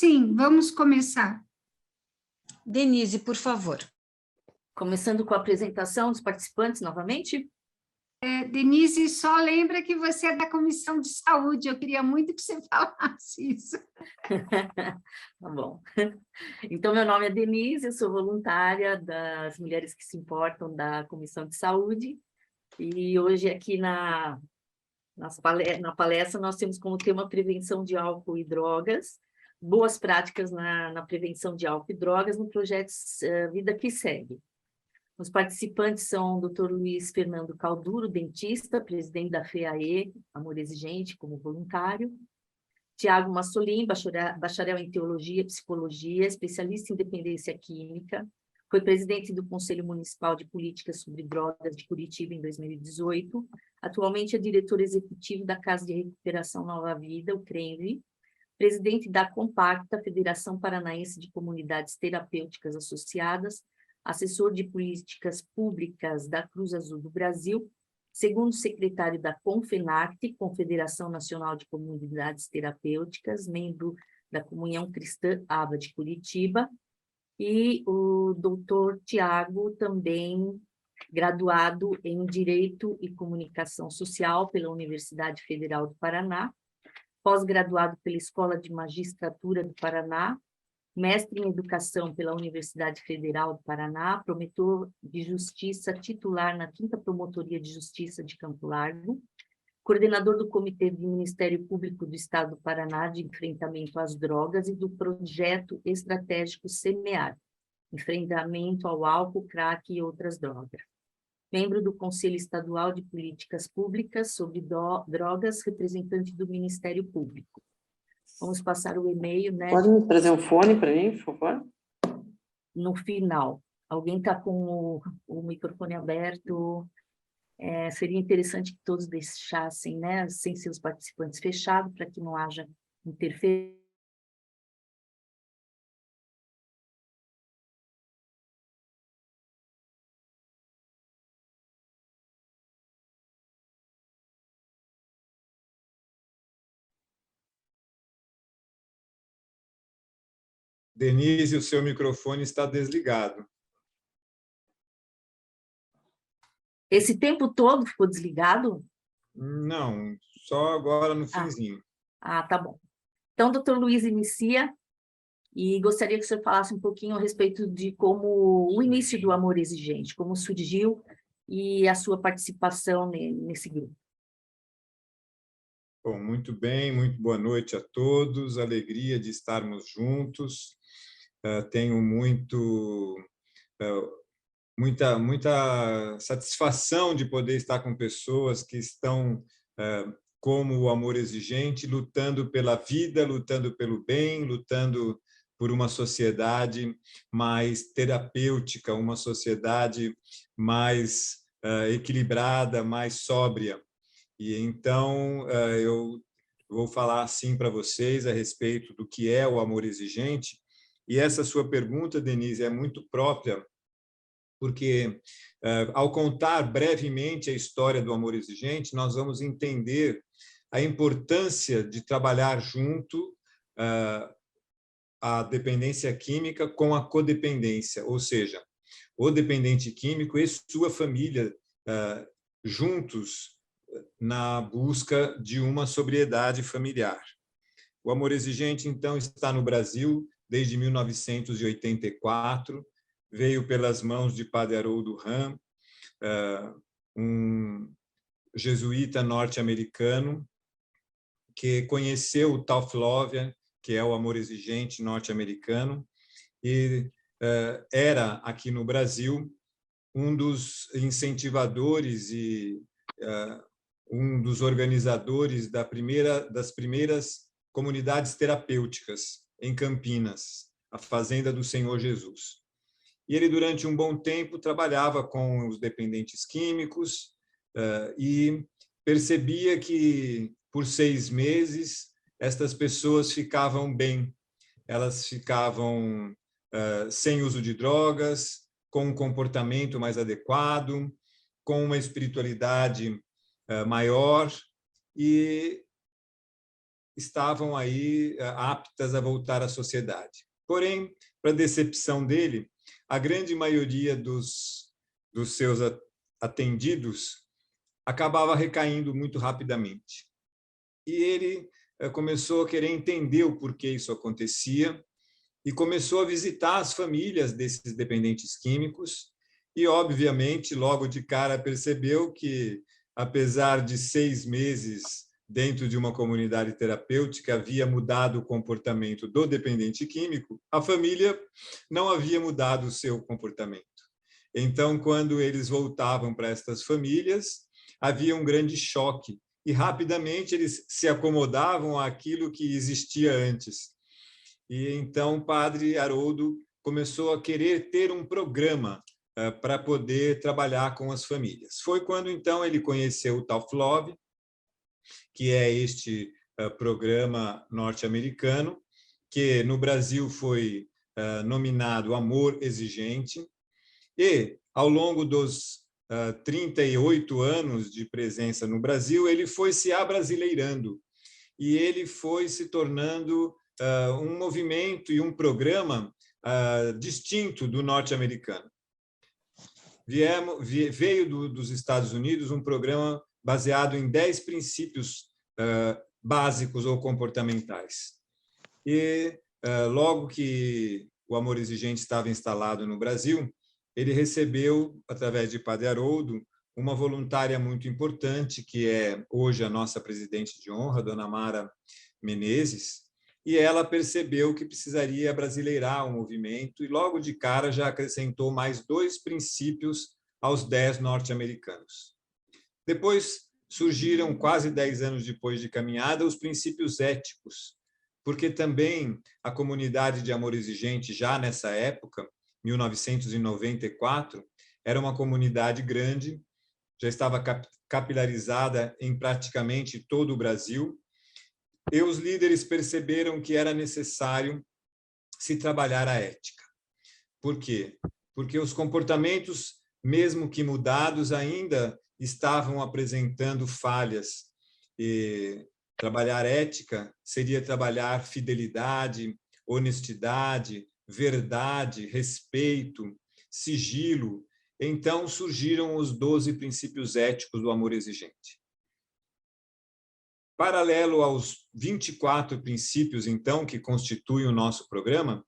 Sim, vamos começar. Denise, por favor. Começando com a apresentação dos participantes novamente. Denise, só lembra que você é da Comissão de Saúde, eu queria muito que você falasse isso. Tá bom. Então, meu nome é Denise, eu sou voluntária das Mulheres que se Importam da Comissão de Saúde, e hoje aqui na palestra nós temos como tema prevenção de álcool e drogas, boas práticas na prevenção de álcool e drogas no projeto Vida que Segue. Os participantes são o Dr. Luiz Fernando Calduro, dentista, presidente da FEAE, Amor Exigente, como voluntário. Tiago Massolim, bacharel em Teologia e Psicologia, especialista em dependência química. Foi presidente do Conselho Municipal de Políticas sobre Drogas de Curitiba em 2018. Atualmente é diretor executivo da Casa de Recuperação Nova Vida, o CRENV. Presidente da Compacta, Federação Paranaense de Comunidades Terapêuticas Associadas, assessor de políticas públicas da Cruz Azul do Brasil, segundo secretário da CONFENACT, Confederação Nacional de Comunidades Terapêuticas, membro da Comunhão Cristã Aba de Curitiba, e o doutor Tiago, também graduado em Direito e Comunicação Social pela Universidade Federal do Paraná, pós-graduado pela Escola de Magistratura do Paraná, mestre em Educação pela Universidade Federal do Paraná, promotor de Justiça titular na 5ª Promotoria de Justiça de Campo Largo, coordenador do Comitê do Ministério Público do Estado do Paraná de Enfrentamento às Drogas e do Projeto Estratégico SEMEAR, Enfrentamento ao Álcool, Crack e Outras Drogas. Membro do Conselho Estadual de Políticas Públicas sobre Drogas, representante do Ministério Público. Vamos passar o e-mail, né? Pode me trazer um fone para mim, por favor? No final. Alguém está com o microfone aberto? Seria interessante que todos deixassem, né, sem seus participantes fechados, para que não haja interferência. Denise, o seu microfone está desligado. Esse tempo todo ficou desligado? Não, só agora no finzinho. Tá bom. Então, doutor Luiz inicia, e gostaria que você falasse um pouquinho a respeito de como o início do Amor Exigente, como surgiu e a sua participação nesse grupo. Bom, muito bem, muito boa noite a todos, alegria de estarmos juntos. Tenho muita satisfação de poder estar com pessoas que estão, como o Amor Exigente, lutando pela vida, lutando pelo bem, lutando por uma sociedade mais terapêutica, uma sociedade mais equilibrada, mais sóbria. E então eu vou falar assim para vocês a respeito do que é o amor exigente. E essa sua pergunta, Denise, é muito própria, porque ao contar brevemente a história do amor exigente, nós vamos entender a importância de trabalhar junto a dependência química com a codependência, ou seja, o dependente químico e sua família juntos na busca de uma sobriedade familiar. O amor exigente, então, está no Brasil desde 1984, veio pelas mãos de Padre Haroldo Ram, um jesuíta norte-americano que conheceu o Tough Love, que é o amor exigente norte-americano, e era, aqui no Brasil, um dos incentivadores e um dos organizadores das primeiras comunidades terapêuticas em Campinas, a Fazenda do Senhor Jesus. E ele, durante um bom tempo, trabalhava com os dependentes químicos e percebia que, por 6 meses, estas pessoas ficavam bem. Elas ficavam sem uso de drogas, com um comportamento mais adequado, com uma espiritualidade maior, e estavam aí aptas a voltar à sociedade. Porém, para decepção dele, a grande maioria dos seus atendidos acabava recaindo muito rapidamente. E ele começou a querer entender o porquê isso acontecia e começou a visitar as famílias desses dependentes químicos e, obviamente, logo de cara percebeu que, apesar de 6 meses dentro de uma comunidade terapêutica, havia mudado o comportamento do dependente químico, a família não havia mudado o seu comportamento. Então, quando eles voltavam para estas famílias, havia um grande choque e, rapidamente, eles se acomodavam àquilo que existia antes. E então o padre Haroldo começou a querer ter um programa para poder trabalhar com as famílias. Foi quando, então, ele conheceu o Tough Love, que é este programa norte-americano, que no Brasil foi nominado Amor Exigente, e, ao longo dos 38 anos de presença no Brasil, ele foi se abrasileirando, e ele foi se tornando um movimento e um programa distinto do norte-americano. Veio dos Estados Unidos um programa baseado em 10 princípios básicos ou comportamentais. E logo que o Amor Exigente estava instalado no Brasil, ele recebeu, através de Padre Haroldo, uma voluntária muito importante, que é hoje a nossa presidente de honra, Dona Mara Menezes, e ela percebeu que precisaria brasileirar o movimento e logo de cara já acrescentou mais 2 princípios aos 10 norte-americanos. Depois surgiram, quase 10 anos depois de caminhada, os princípios éticos, porque também a comunidade de Amor Exigente, já nessa época, 1994, era uma comunidade grande, já estava capilarizada em praticamente todo o Brasil, e os líderes perceberam que era necessário se trabalhar a ética. Por quê? Porque os comportamentos, mesmo que mudados, ainda estavam apresentando falhas. E trabalhar ética seria trabalhar fidelidade, honestidade, verdade, respeito, sigilo. Então surgiram os 12 princípios éticos do amor exigente. Paralelo aos 24 princípios, então, que constituem o nosso programa,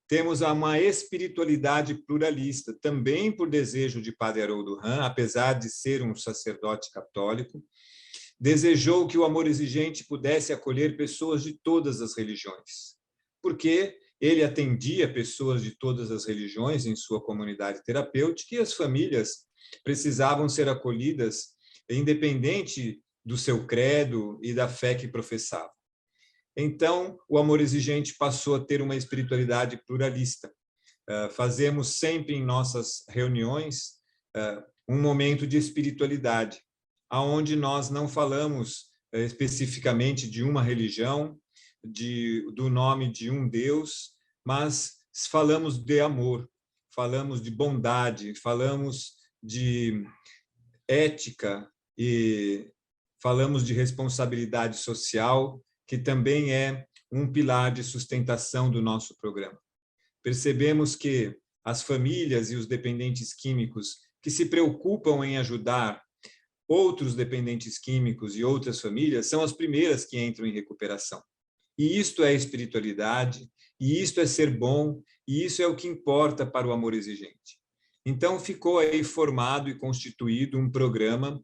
temos uma espiritualidade pluralista, também por desejo de Padre Haroldo Hahn, apesar de ser um sacerdote católico, desejou que o amor exigente pudesse acolher pessoas de todas as religiões, porque ele atendia pessoas de todas as religiões em sua comunidade terapêutica e as famílias precisavam ser acolhidas independente do seu credo e da fé que professavam. Então, o amor exigente passou a ter uma espiritualidade pluralista. Fazemos sempre em nossas reuniões um momento de espiritualidade, onde nós não falamos especificamente de uma religião, do nome de um Deus, mas falamos de amor, falamos de bondade, falamos de ética e falamos de responsabilidade social, que também é um pilar de sustentação do nosso programa. Percebemos que as famílias e os dependentes químicos que se preocupam em ajudar outros dependentes químicos e outras famílias são as primeiras que entram em recuperação. E isto é espiritualidade, e isto é ser bom, e isso é o que importa para o amor exigente. Então, ficou aí formado e constituído um programa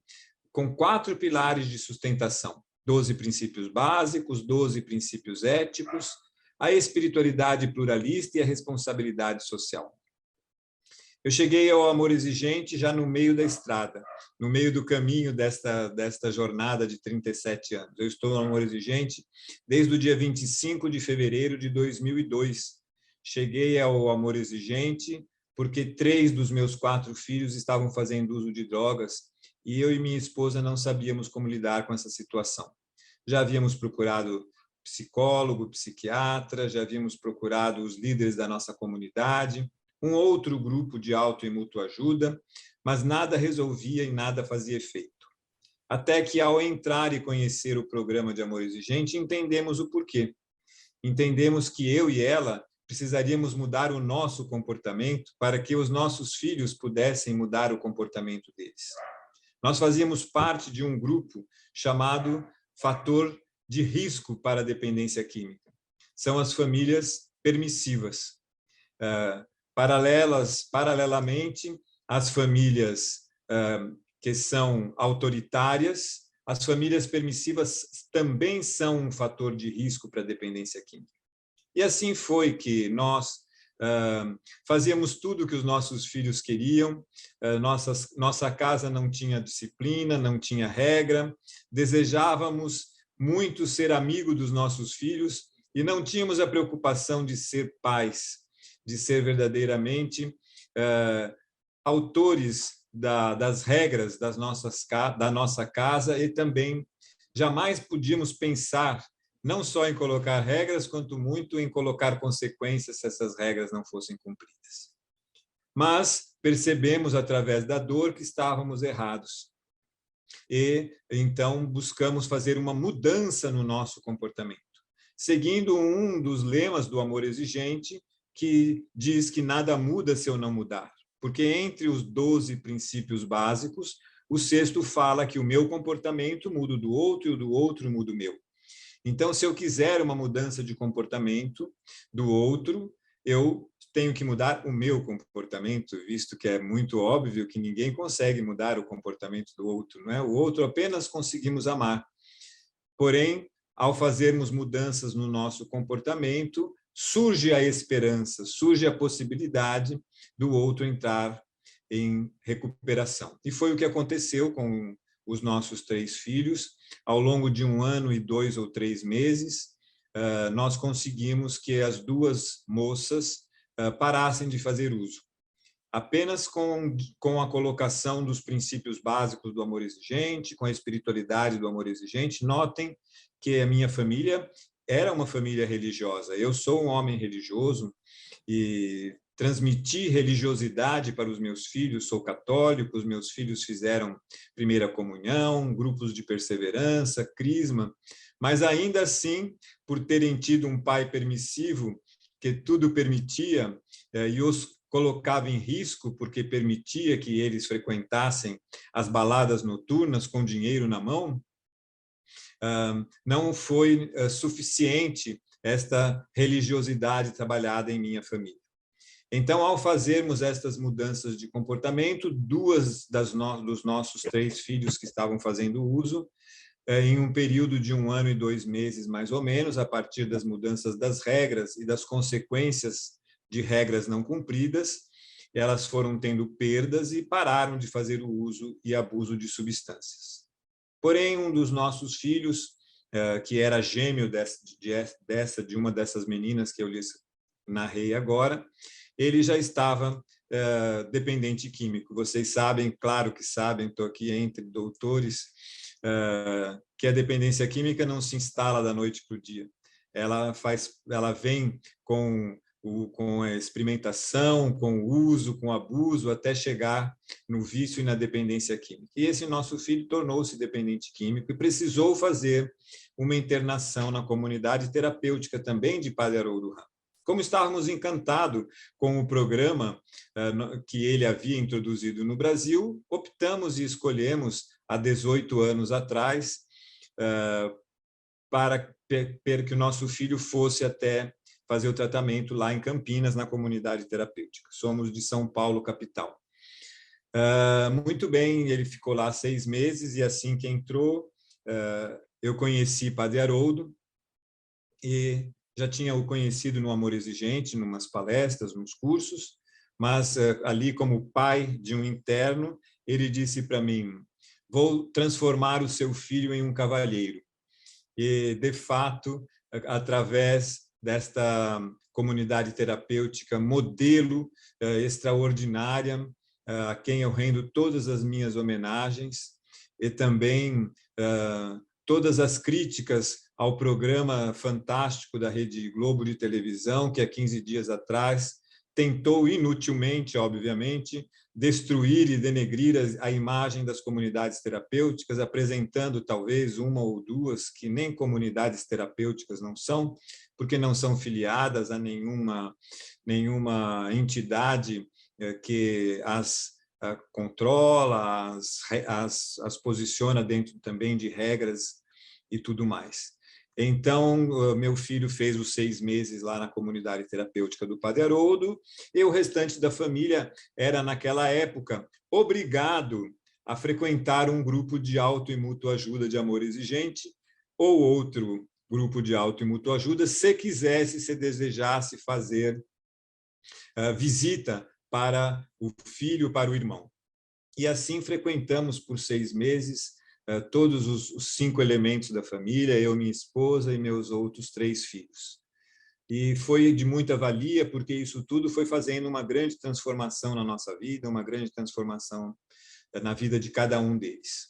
com 4 pilares de sustentação: 12 princípios básicos, 12 princípios éticos, a espiritualidade pluralista e a responsabilidade social. Eu cheguei ao amor exigente já no meio da estrada, no meio do caminho desta jornada de 37 anos. Eu estou no amor exigente desde o dia 25 de fevereiro de 2002. Cheguei ao amor exigente porque 3 dos meus 4 filhos estavam fazendo uso de drogas e eu e minha esposa não sabíamos como lidar com essa situação. Já havíamos procurado psicólogo, psiquiatra, já havíamos procurado os líderes da nossa comunidade, um outro grupo de auto e mútua ajuda, mas nada resolvia e nada fazia efeito. Até que, ao entrar e conhecer o programa de Amor Exigente, entendemos o porquê. Entendemos que eu e ela precisaríamos mudar o nosso comportamento para que os nossos filhos pudessem mudar o comportamento deles. Nós fazíamos parte de um grupo chamado Fator de Risco para a Dependência Química. São as famílias permissivas. Paralelamente, as famílias que são autoritárias, as famílias permissivas também são um fator de risco para a dependência química. E assim foi que nós fazíamos tudo o que os nossos filhos queriam, nossa casa não tinha disciplina, não tinha regra, desejávamos muito ser amigo dos nossos filhos e não tínhamos a preocupação de ser pais, de ser verdadeiramente autores das regras da nossa casa, e também jamais podíamos pensar não só em colocar regras, quanto muito em colocar consequências se essas regras não fossem cumpridas. Mas percebemos através da dor que estávamos errados. E então buscamos fazer uma mudança no nosso comportamento, seguindo um dos lemas do Amor Exigente, que diz que nada muda se eu não mudar. Porque entre os 12 princípios básicos, o 6º fala que o meu comportamento muda o do outro e o do outro muda o meu. Então, se eu quiser uma mudança de comportamento do outro, eu tenho que mudar o meu comportamento, visto que é muito óbvio que ninguém consegue mudar o comportamento do outro, não é? O outro apenas conseguimos amar. Porém, ao fazermos mudanças no nosso comportamento, surge a esperança, surge a possibilidade do outro entrar em recuperação. E foi o que aconteceu com os nossos 3 filhos. Ao longo de 1 ano e 2 ou 3 meses, nós conseguimos que as 2 moças parassem de fazer uso. Apenas com a colocação dos princípios básicos do Amor Exigente, com a espiritualidade do Amor Exigente. Notem que a minha família era uma família religiosa. Eu sou um homem religioso e transmiti religiosidade para os meus filhos, sou católico, os meus filhos fizeram primeira comunhão, grupos de perseverança, crisma, mas ainda assim, por terem tido um pai permissivo, que tudo permitia e os colocava em risco, porque permitia que eles frequentassem as baladas noturnas com dinheiro na mão, não foi suficiente esta religiosidade trabalhada em minha família. Então, ao fazermos estas mudanças de comportamento, 2 dos nossos 3 filhos que estavam fazendo uso, em um período de 1 ano e 2 meses, mais ou menos, a partir das mudanças das regras e das consequências de regras não cumpridas, elas foram tendo perdas e pararam de fazer o uso e abuso de substâncias. Porém, um dos nossos filhos, que era gêmeo de uma dessas meninas que eu lhes narrei agora, ele já estava dependente químico. Vocês sabem, claro que sabem, estou aqui entre doutores, que a dependência química não se instala da noite para o dia. Ela vem com a experimentação, com o uso, com o abuso, até chegar no vício e na dependência química. E esse nosso filho tornou-se dependente químico e precisou fazer uma internação na comunidade terapêutica também de Padre Haroldo Ramos. Como estávamos encantados com o programa que ele havia introduzido no Brasil, optamos e escolhemos, há 18 anos atrás, para que o nosso filho fosse até fazer o tratamento lá em Campinas, na comunidade terapêutica. Somos de São Paulo, capital. Muito bem, ele ficou lá 6 meses, e assim que entrou, eu conheci Padre Haroldo, e já tinha o conhecido no Amor Exigente, em umas palestras, nos cursos, mas ali, como pai de um interno, ele disse para mim: vou transformar o seu filho em um cavalheiro. E, de fato, através desta comunidade terapêutica, modelo extraordinária, a quem eu rendo todas as minhas homenagens, e também todas as críticas ao programa fantástico da Rede Globo de televisão, que há 15 dias atrás tentou inutilmente, obviamente, destruir e denegrir a imagem das comunidades terapêuticas, apresentando talvez uma ou duas que nem comunidades terapêuticas não são, porque não são filiadas a nenhuma entidade que as controla, as posiciona dentro também de regras e tudo mais. Então, meu filho fez os 6 meses lá na comunidade terapêutica do Padre Haroldo, e o restante da família era, naquela época, obrigado a frequentar um grupo de auto e mútua ajuda de amor exigente, ou outro grupo de auto e mútua ajuda, se quisesse, se desejasse fazer visita para o filho, para o irmão. E assim frequentamos por 6 meses todos os 5 elementos da família, eu, minha esposa e meus outros 3 filhos. E foi de muita valia, porque isso tudo foi fazendo uma grande transformação na nossa vida, uma grande transformação na vida de cada um deles.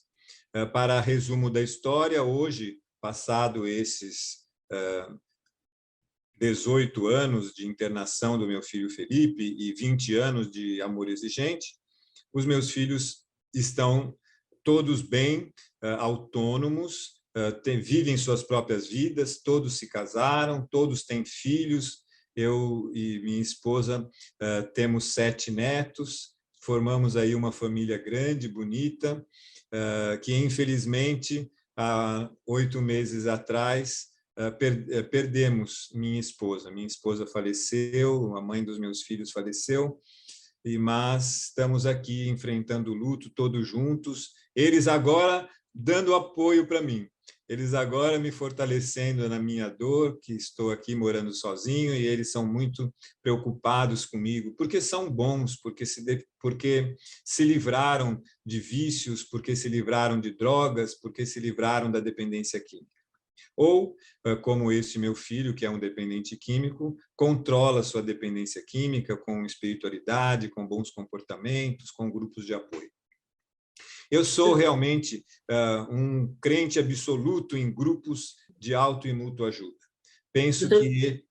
Para resumo da história, hoje, passado esses 18 anos de internação do meu filho Felipe e 20 anos de amor exigente, os meus filhos estão todos bem, autônomos, vivem suas próprias vidas, todos se casaram, todos têm filhos. Eu e minha esposa temos 7 netos, formamos aí uma família grande, bonita, que infelizmente há 8 meses atrás perdemos minha esposa. Minha esposa faleceu, a mãe dos meus filhos faleceu, mas estamos aqui enfrentando o luto todos juntos, eles agora dando apoio para mim, eles agora me fortalecendo na minha dor, que estou aqui morando sozinho, e eles são muito preocupados comigo, porque são bons, porque se livraram de vícios, porque se livraram de drogas, porque se livraram da dependência química. Ou, como esse meu filho, que é um dependente químico, controla sua dependência química com espiritualidade, com bons comportamentos, com grupos de apoio. Eu sou realmente um crente absoluto em grupos de auto e mútua ajuda. Penso que...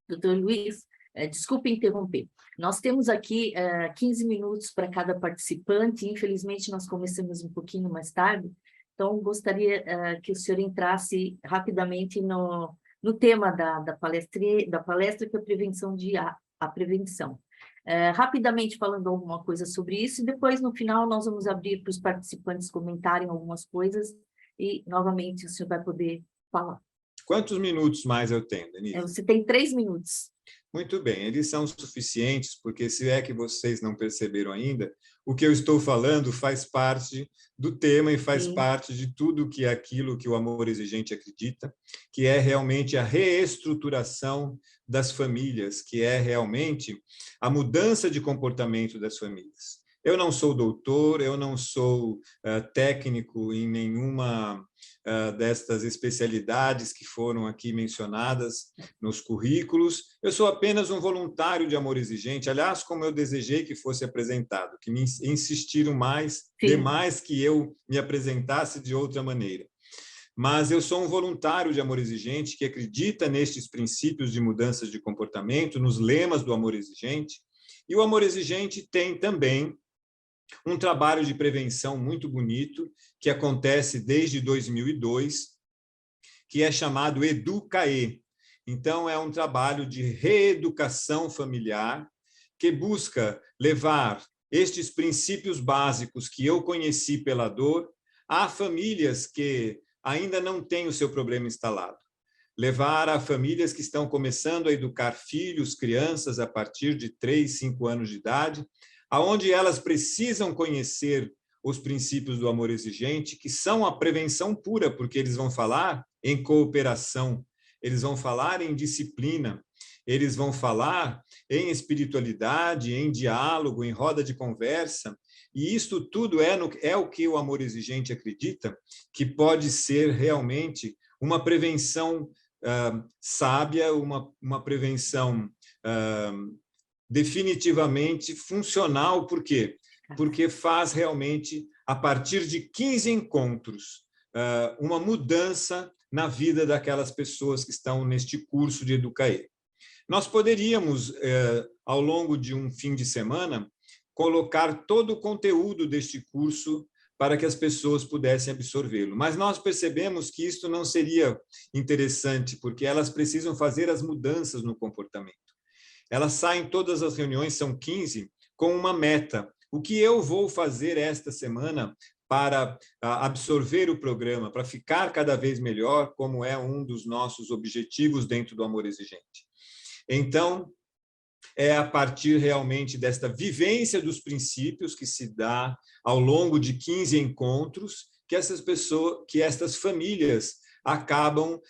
Doutor Luiz, desculpe interromper. Nós temos aqui 15 minutos para cada participante, infelizmente nós começamos um pouquinho mais tarde, então gostaria que o senhor entrasse rapidamente no tema da palestra, que é a prevenção. Rapidamente falando alguma coisa sobre isso, e depois, no final, nós vamos abrir para os participantes comentarem algumas coisas, e, novamente, o senhor vai poder falar. Quantos minutos mais eu tenho, Denise? Você tem 3 minutos. Muito bem, eles são suficientes, porque se é que vocês não perceberam ainda, o que eu estou falando faz parte do tema e faz parte de tudo que é aquilo que o amor exigente acredita, que é realmente a reestruturação das famílias, que é realmente a mudança de comportamento das famílias. Eu não sou doutor, eu não sou técnico em nenhuma destas especialidades que foram aqui mencionadas nos currículos. Eu sou apenas um voluntário de amor exigente, aliás, como eu desejei que fosse apresentado, que me insistiram demais que eu me apresentasse de outra maneira. Mas eu sou um voluntário de amor exigente que acredita nestes princípios de mudanças de comportamento, nos lemas do amor exigente, e o amor exigente tem também um trabalho de prevenção muito bonito, que acontece desde 2002, que é chamado Educae. Então, é um trabalho de reeducação familiar, que busca levar estes princípios básicos que eu conheci pela dor a famílias que ainda não têm o seu problema instalado. Levar a famílias que estão começando a educar filhos, crianças, a partir de 3, 5 anos de idade, aonde elas precisam conhecer os princípios do amor exigente, que são a prevenção pura, porque eles vão falar em cooperação, eles vão falar em disciplina, eles vão falar em espiritualidade, em diálogo, em roda de conversa, e isto tudo é o que o amor exigente acredita, que pode ser realmente uma prevenção sábia, uma prevenção definitivamente funcional. Por quê? Porque faz realmente, a partir de 15 encontros, uma mudança na vida daquelas pessoas que estão neste curso de Educae. Nós poderíamos, ao longo de um fim de semana, colocar todo o conteúdo deste curso para que as pessoas pudessem absorvê-lo. Mas nós percebemos que isso não seria interessante, porque elas precisam fazer as mudanças no comportamento. Elas saem, todas as reuniões, são 15, com uma meta. O que eu vou fazer esta semana para absorver o programa, para ficar cada vez melhor, como é um dos nossos objetivos dentro do Amor Exigente. Então, é a partir realmente desta vivência dos princípios que se dá ao longo de 15 encontros que essas pessoas, que estas famílias acabam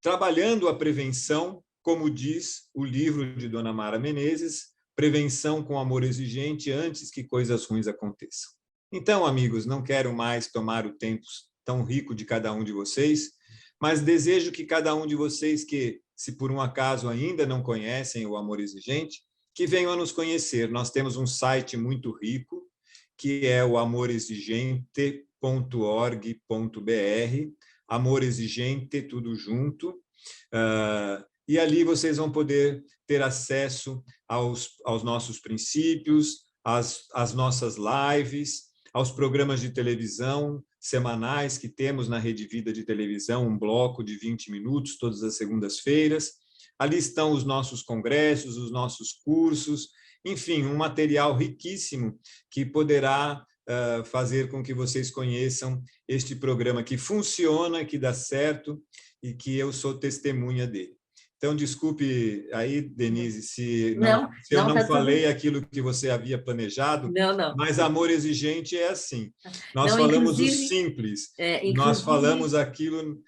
trabalhando a prevenção, como diz o livro de Dona Mara Menezes, Prevenção com Amor Exigente antes que coisas ruins aconteçam. Então, amigos, não quero mais tomar o tempo tão rico de cada um de vocês, mas desejo que cada um de vocês que, se por um acaso ainda não conhecem o Amor Exigente, que venham a nos conhecer. Nós temos um site muito rico, que é o amorexigente.org.br, Amor Exigente, tudo junto. E ali vocês vão poder ter acesso aos nossos princípios, às nossas lives, aos programas de televisão semanais que temos na Rede Vida de televisão, um bloco de 20 minutos, todas as segundas-feiras. Ali estão os nossos congressos, os nossos cursos, enfim, um material riquíssimo que poderá fazer com que vocês conheçam este programa que funciona, que dá certo e que eu sou testemunha dele. Então, desculpe aí, Denise, se eu não falei aquilo que você havia planejado, mas Amor Exigente é assim. Nós falamos o simples, nós falamos aquilo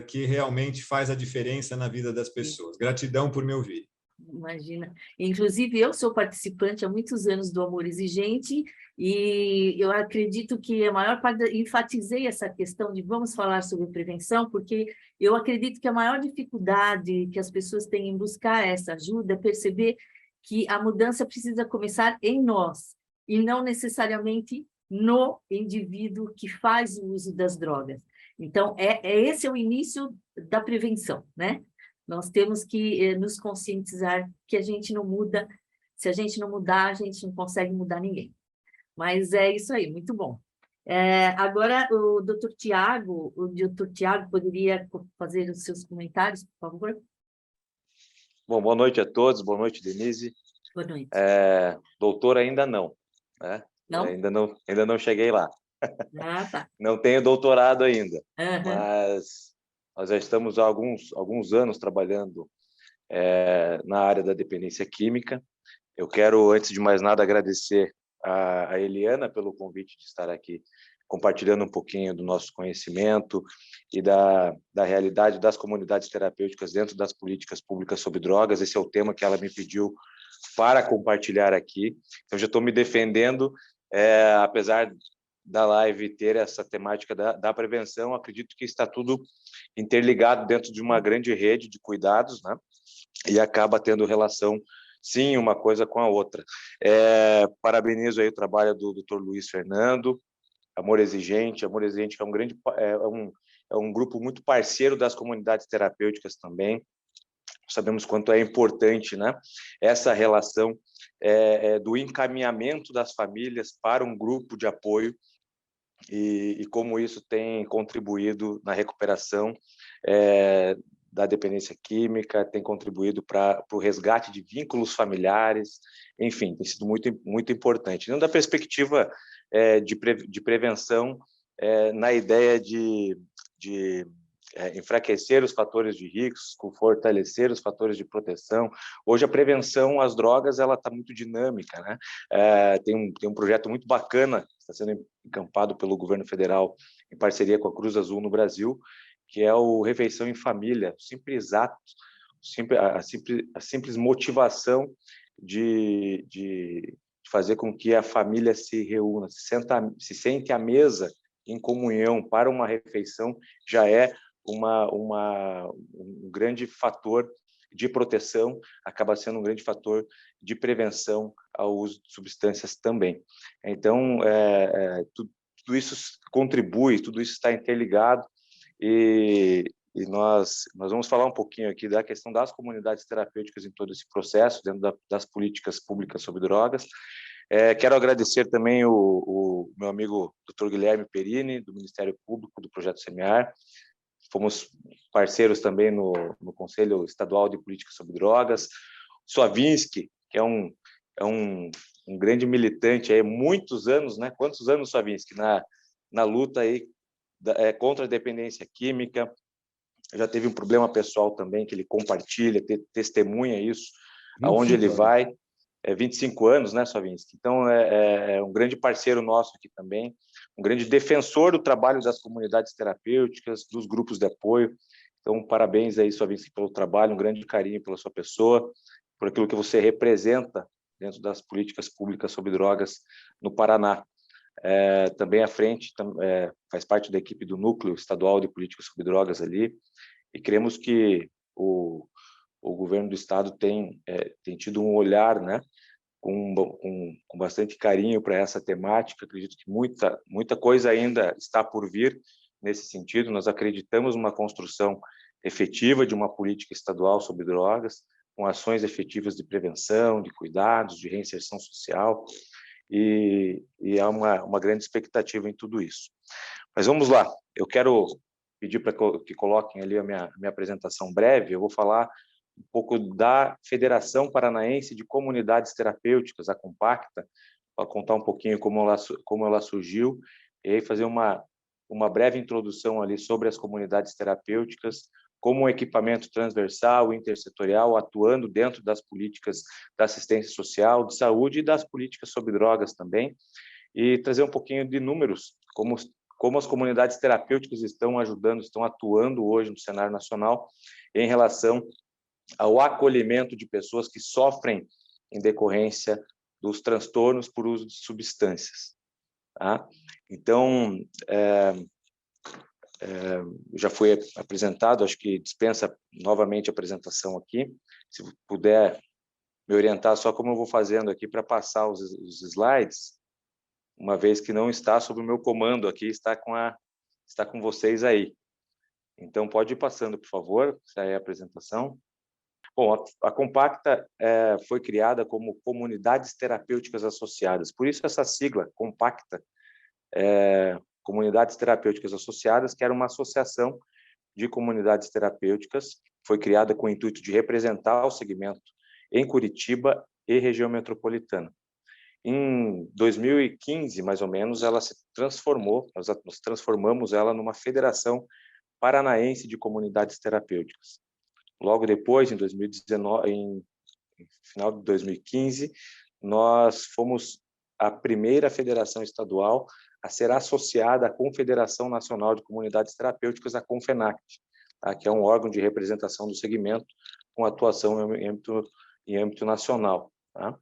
que realmente faz a diferença na vida das pessoas. Gratidão por me ouvir. Imagina. Inclusive, eu sou participante há muitos anos do Amor Exigente e eu acredito que a maior parte, enfatizei essa questão de vamos falar sobre prevenção, porque eu acredito que a maior dificuldade que as pessoas têm em buscar essa ajuda é perceber que a mudança precisa começar em nós e não necessariamente no indivíduo que faz o uso das drogas. Então, esse é o início da prevenção, né? Nós temos que nos conscientizar que a gente não muda, se a gente não mudar, a gente não consegue mudar ninguém. Mas é isso aí, muito bom. Agora, o doutor Tiago poderia fazer os seus comentários, por favor? Bom, boa noite a todos, boa noite, Denise. Boa noite. Doutor ainda não, né? Não? Ainda não cheguei lá. Ah, tá. Não tenho doutorado ainda, Uhum. mas nós já estamos há alguns anos trabalhando na área da dependência química. Eu quero, antes de mais nada, agradecer a Eliana pelo convite de estar aqui compartilhando um pouquinho do nosso conhecimento e da realidade das comunidades terapêuticas dentro das políticas públicas sobre drogas. Esse é o tema que ela me pediu para compartilhar aqui. Então, já estou me defendendo, apesar da live ter essa temática da prevenção, acredito que está tudo interligado dentro de uma grande rede de cuidados, né? E acaba tendo relação, sim, uma coisa com a outra. Parabenizo aí o trabalho do Dr. Luiz Fernando, Amor Exigente que é um grupo muito parceiro das comunidades terapêuticas também. Sabemos quanto é importante, né, essa relação do encaminhamento das famílias para um grupo de apoio e como isso tem contribuído na recuperação da dependência química, tem contribuído para o resgate de vínculos familiares, enfim, tem sido muito, muito importante. Não da perspectiva de prevenção, na ideia de enfraquecer os fatores de risco, fortalecer os fatores de proteção. Hoje a prevenção às drogas ela está muito dinâmica, né? Tem um projeto muito bacana que está sendo encampado pelo governo federal em parceria com a Cruz Azul no Brasil, que é o Refeição em Família, o simples ato, a simples motivação de fazer com que a família se reúna, se sente à mesa em comunhão para uma refeição, já é um grande fator de proteção, acaba sendo um grande fator de prevenção ao uso de substâncias também. Então, tudo isso contribui, tudo isso está interligado, e e nós vamos falar um pouquinho aqui da questão das comunidades terapêuticas em todo esse processo, dentro das políticas públicas sobre drogas. Quero agradecer também o meu amigo Dr. Guilherme Perini, do Ministério Público, do Projeto Semear. Fomos parceiros também no Conselho Estadual de Políticas sobre Drogas. Swavinski, que é um grande militante aí, muitos anos, né? Quantos anos, Swavinski, na luta aí contra a dependência química. Já teve um problema pessoal também, que ele compartilha, testemunha isso, aonde ele vai. 25 anos, né, Swavinski? Então, é um grande parceiro nosso aqui também, um grande defensor do trabalho das comunidades terapêuticas, dos grupos de apoio. Então, parabéns aí, Swavinski, pelo trabalho, um grande carinho pela sua pessoa, por aquilo que você representa dentro das políticas públicas sobre drogas no Paraná. Também à frente, faz parte da equipe do Núcleo Estadual de Políticas sobre Drogas ali, e queremos que o governo do estado tem tido um olhar, né, com bastante carinho para essa temática. Acredito que muita coisa ainda está por vir nesse sentido. Nós acreditamos numa construção efetiva de uma política estadual sobre drogas, com ações efetivas de prevenção, de cuidados, de reinserção social, e há uma grande expectativa em tudo isso. Mas vamos lá, eu quero pedir para que coloquem ali a minha apresentação breve. Eu vou falar um pouco da Federação Paranaense de Comunidades Terapêuticas, a Compacta, para contar um pouquinho como ela surgiu, e aí fazer uma breve introdução ali sobre as comunidades terapêuticas, como um equipamento transversal, intersetorial, atuando dentro das políticas da assistência social, de saúde e das políticas sobre drogas também, e trazer um pouquinho de números, como as comunidades terapêuticas estão ajudando, estão atuando hoje no cenário nacional em relação ao acolhimento de pessoas que sofrem em decorrência dos transtornos por uso de substâncias. Tá? Então, já foi apresentado, acho que dispensa novamente a apresentação aqui. Se puder me orientar só como eu vou fazendo aqui para passar os slides, uma vez que não está sob o meu comando aqui, está com vocês aí. Então, pode ir passando, por favor, essa é a apresentação. Bom, a Compacta foi criada como Comunidades Terapêuticas Associadas, por isso essa sigla, Compacta, Comunidades Terapêuticas Associadas, que era uma associação de comunidades terapêuticas, foi criada com o intuito de representar o segmento em Curitiba e região metropolitana. Em 2015, mais ou menos, ela se transformou, nós transformamos ela numa Federação Paranaense de Comunidades Terapêuticas. Logo depois, em 2019, em final de 2015, nós fomos a primeira federação estadual a ser associada à Confederação Nacional de Comunidades Terapêuticas, a CONFENACT, tá? Que é um órgão de representação do segmento com atuação em âmbito nacional. Tá?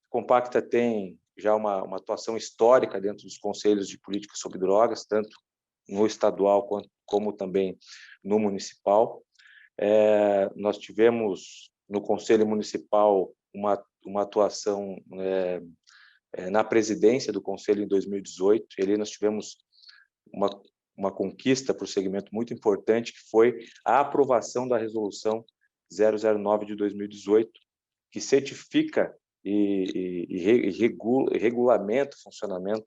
Compacta tem já uma atuação histórica dentro dos conselhos de política sobre drogas, tanto no estadual como também no municipal. Nós tivemos no Conselho Municipal uma atuação na presidência do Conselho em 2018, e ali nós tivemos uma conquista para o segmento muito importante, que foi a aprovação da Resolução 009 de 2018, que certifica e regulamenta o funcionamento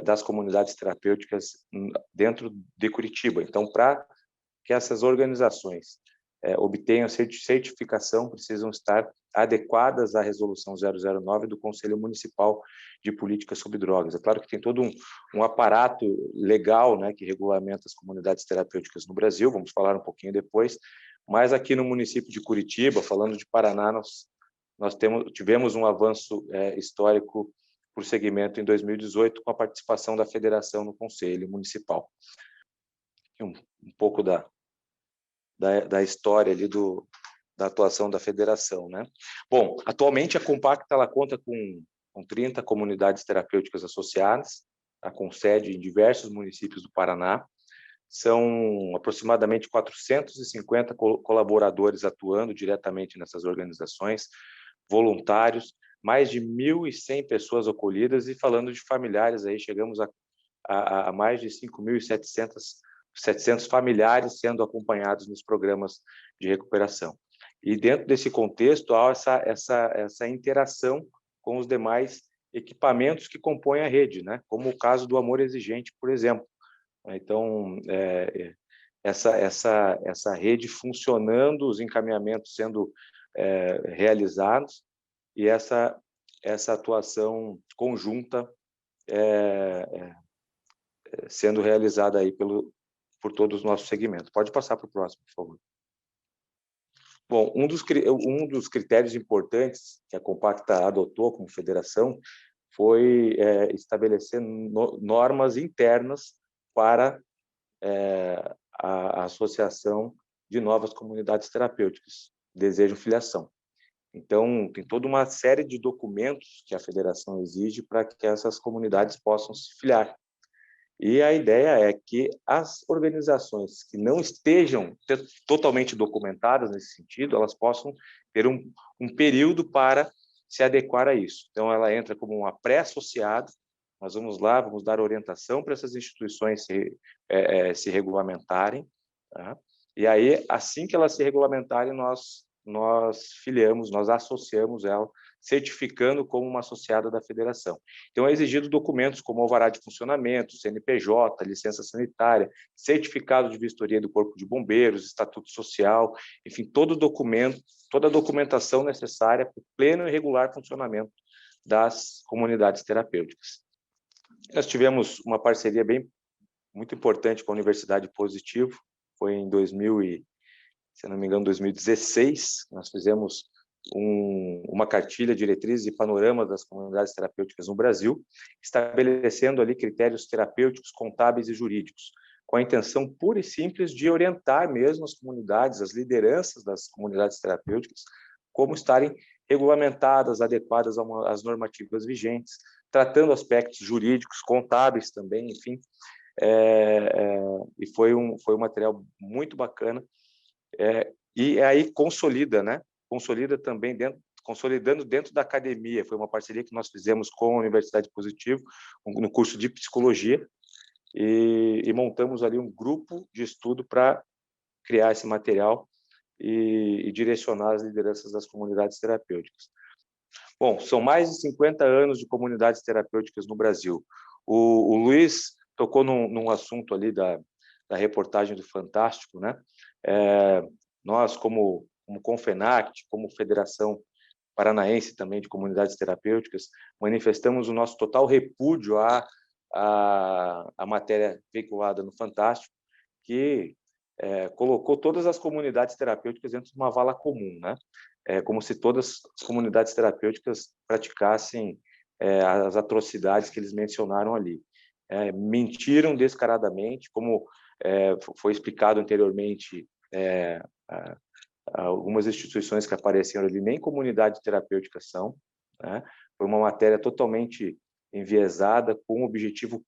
das comunidades terapêuticas dentro de Curitiba. Então, para que essas organizações obtenham certificação, precisam estar adequadas à Resolução 009 do Conselho Municipal de Política sobre Drogas. É claro que tem todo um aparato legal, né, que regulamenta as comunidades terapêuticas no Brasil, vamos falar um pouquinho depois, mas aqui no município de Curitiba, falando de Paraná, nós tivemos um avanço histórico por segmento em 2018, com a participação da federação no Conselho Municipal. Um pouco da história ali da atuação da federação, né? Bom, atualmente a Compacta ela conta com 30 comunidades terapêuticas associadas, tá? Com sede em diversos municípios do Paraná. São aproximadamente 450 colaboradores atuando diretamente nessas organizações, voluntários, mais de 1.100 pessoas acolhidas, e falando de familiares, aí chegamos a mais de 5.700 700 familiares sendo acompanhados nos programas de recuperação. E dentro desse contexto, há essa interação com os demais equipamentos que compõem a rede, né? Como o caso do Amor Exigente, por exemplo. Então, essa rede funcionando, os encaminhamentos sendo realizados e essa atuação conjunta sendo realizada aí por todos os nossos segmentos. Pode passar para o próximo, por favor. Bom, um dos critérios importantes que a Compacta adotou como federação foi estabelecer normas internas para a associação de novas comunidades terapêuticas, Desejo Filiação. Então, tem toda uma série de documentos que a federação exige para que essas comunidades possam se filiar. E a ideia é que as organizações que não estejam totalmente documentadas nesse sentido, elas possam ter um período para se adequar a isso. Então, ela entra como uma pré-associada, nós vamos lá, vamos dar orientação para essas instituições se regulamentarem, tá? E aí, assim que elas se regulamentarem, nós filiamos, nós associamos ela, certificando como uma associada da federação. Então, é exigido documentos como alvará de funcionamento, CNPJ, licença sanitária, certificado de vistoria do Corpo de Bombeiros, estatuto social, enfim, todo documento, toda a documentação necessária para o pleno e regular funcionamento das comunidades terapêuticas. Nós tivemos uma parceria muito importante com a Universidade Positivo, foi em 2016, nós fizemos uma cartilha, diretrizes e panoramas das comunidades terapêuticas no Brasil, estabelecendo ali critérios terapêuticos, contábeis e jurídicos, com a intenção pura e simples de orientar mesmo as comunidades, as lideranças das comunidades terapêuticas, como estarem regulamentadas, adequadas às normativas vigentes, tratando aspectos jurídicos, contábeis também, enfim, e foi um material muito bacana, e aí consolida, né? Consolida também consolidando dentro da academia. Foi uma parceria que nós fizemos com a Universidade Positivo, no curso de psicologia, e montamos ali um grupo de estudo para criar esse material e direcionar as lideranças das comunidades terapêuticas. Bom, são mais de 50 anos de comunidades terapêuticas no Brasil. O Luiz tocou num assunto ali da reportagem do Fantástico, né? Nós, como Confenact, como Federação Paranaense também de Comunidades Terapêuticas, manifestamos o nosso total repúdio à matéria veiculada no Fantástico, que colocou todas as comunidades terapêuticas dentro de uma vala comum, né? Como se todas as comunidades terapêuticas praticassem as atrocidades que eles mencionaram ali. Mentiram descaradamente, como foi explicado anteriormente, algumas instituições que apareceram ali nem comunidade terapêutica são, né? Foi uma matéria totalmente enviesada, com o objetivo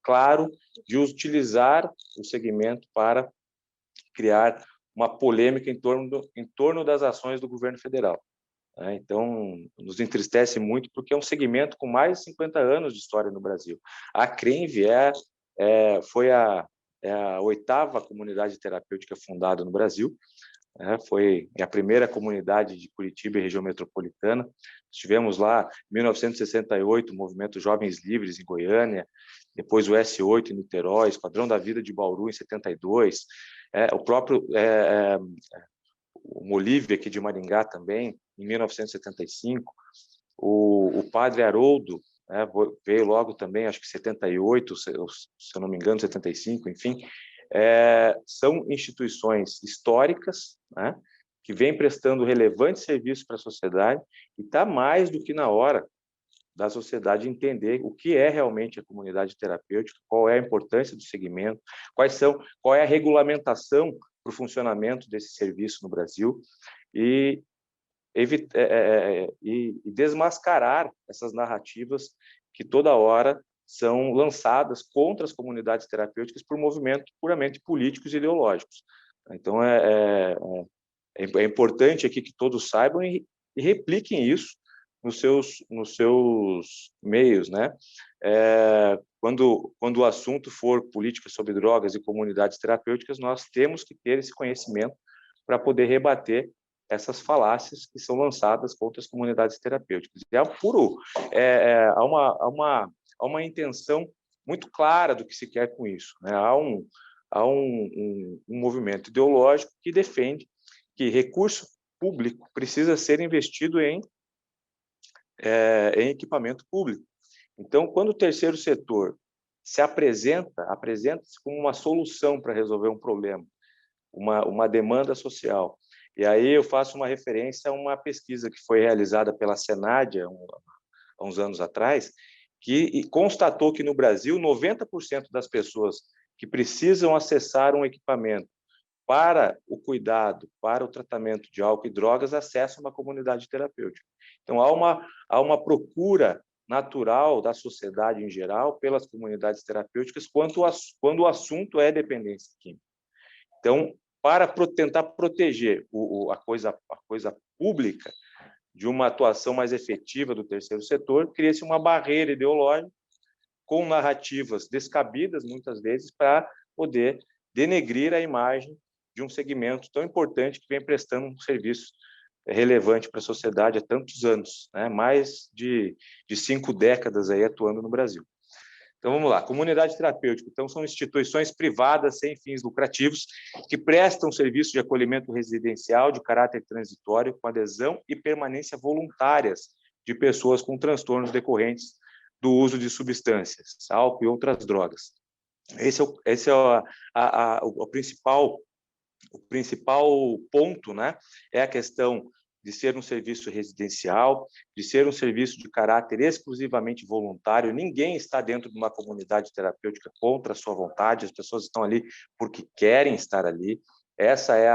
claro de utilizar o segmento para criar uma polêmica em torno das ações do governo federal. Então, nos entristece muito, porque é um segmento com mais de 50 anos de história no Brasil. A CRENV foi a 8ª comunidade terapêutica fundada no Brasil, foi a primeira comunidade de Curitiba e região metropolitana. Tivemos lá, em 1968, o Movimento Jovens Livres em Goiânia, depois o S8 em Niterói, Esquadrão da Vida de Bauru em 72, o próprio o Molívia aqui de Maringá também, em 1975, o Padre Haroldo veio logo também, acho que 78, se eu não me engano, 75, enfim. São instituições históricas, né, que vêm prestando relevante serviço para a sociedade, e está mais do que na hora da sociedade entender o que é realmente a comunidade terapêutica, qual é a importância do segmento, qual é a regulamentação para o funcionamento desse serviço no Brasil, e desmascarar essas narrativas que toda hora são lançadas contra as comunidades terapêuticas por movimentos puramente políticos e ideológicos. Então, é importante aqui que todos saibam e repliquem isso, nos seus meios, né? Quando o assunto for política sobre drogas e comunidades terapêuticas, nós temos que ter esse conhecimento para poder rebater essas falácias que são lançadas contra as comunidades terapêuticas. E há uma intenção muito clara do que se quer com isso, né? Há um movimento ideológico que defende que recurso público precisa ser investido em equipamento público. Então, quando o terceiro setor se apresenta-se como uma solução para resolver um problema, uma demanda social. E aí eu faço uma referência a uma pesquisa que foi realizada pela Senad há uns anos atrás, que constatou que no Brasil 90% das pessoas que precisam acessar um equipamento para o cuidado, para o tratamento de álcool e drogas, acessam uma comunidade terapêutica. Então, há uma procura natural da sociedade em geral pelas comunidades terapêuticas quando o assunto é dependência química. Então, para tentar proteger a coisa pública de uma atuação mais efetiva do terceiro setor, cria-se uma barreira ideológica com narrativas descabidas, muitas vezes, para poder denegrir a imagem de um segmento tão importante que vem prestando um serviço relevante para a sociedade há tantos anos, né? Mais de 5 décadas aí atuando no Brasil. Então, vamos lá. Comunidade terapêutica. Então, são instituições privadas sem fins lucrativos que prestam serviço de acolhimento residencial de caráter transitório com adesão e permanência voluntárias de pessoas com transtornos decorrentes do uso de substâncias, álcool e outras drogas. Esse é o principal ponto, né? É a questão de ser um serviço residencial, de ser um serviço de caráter exclusivamente voluntário. Ninguém está dentro de uma comunidade terapêutica contra a sua vontade, as pessoas estão ali porque querem estar ali. Essa é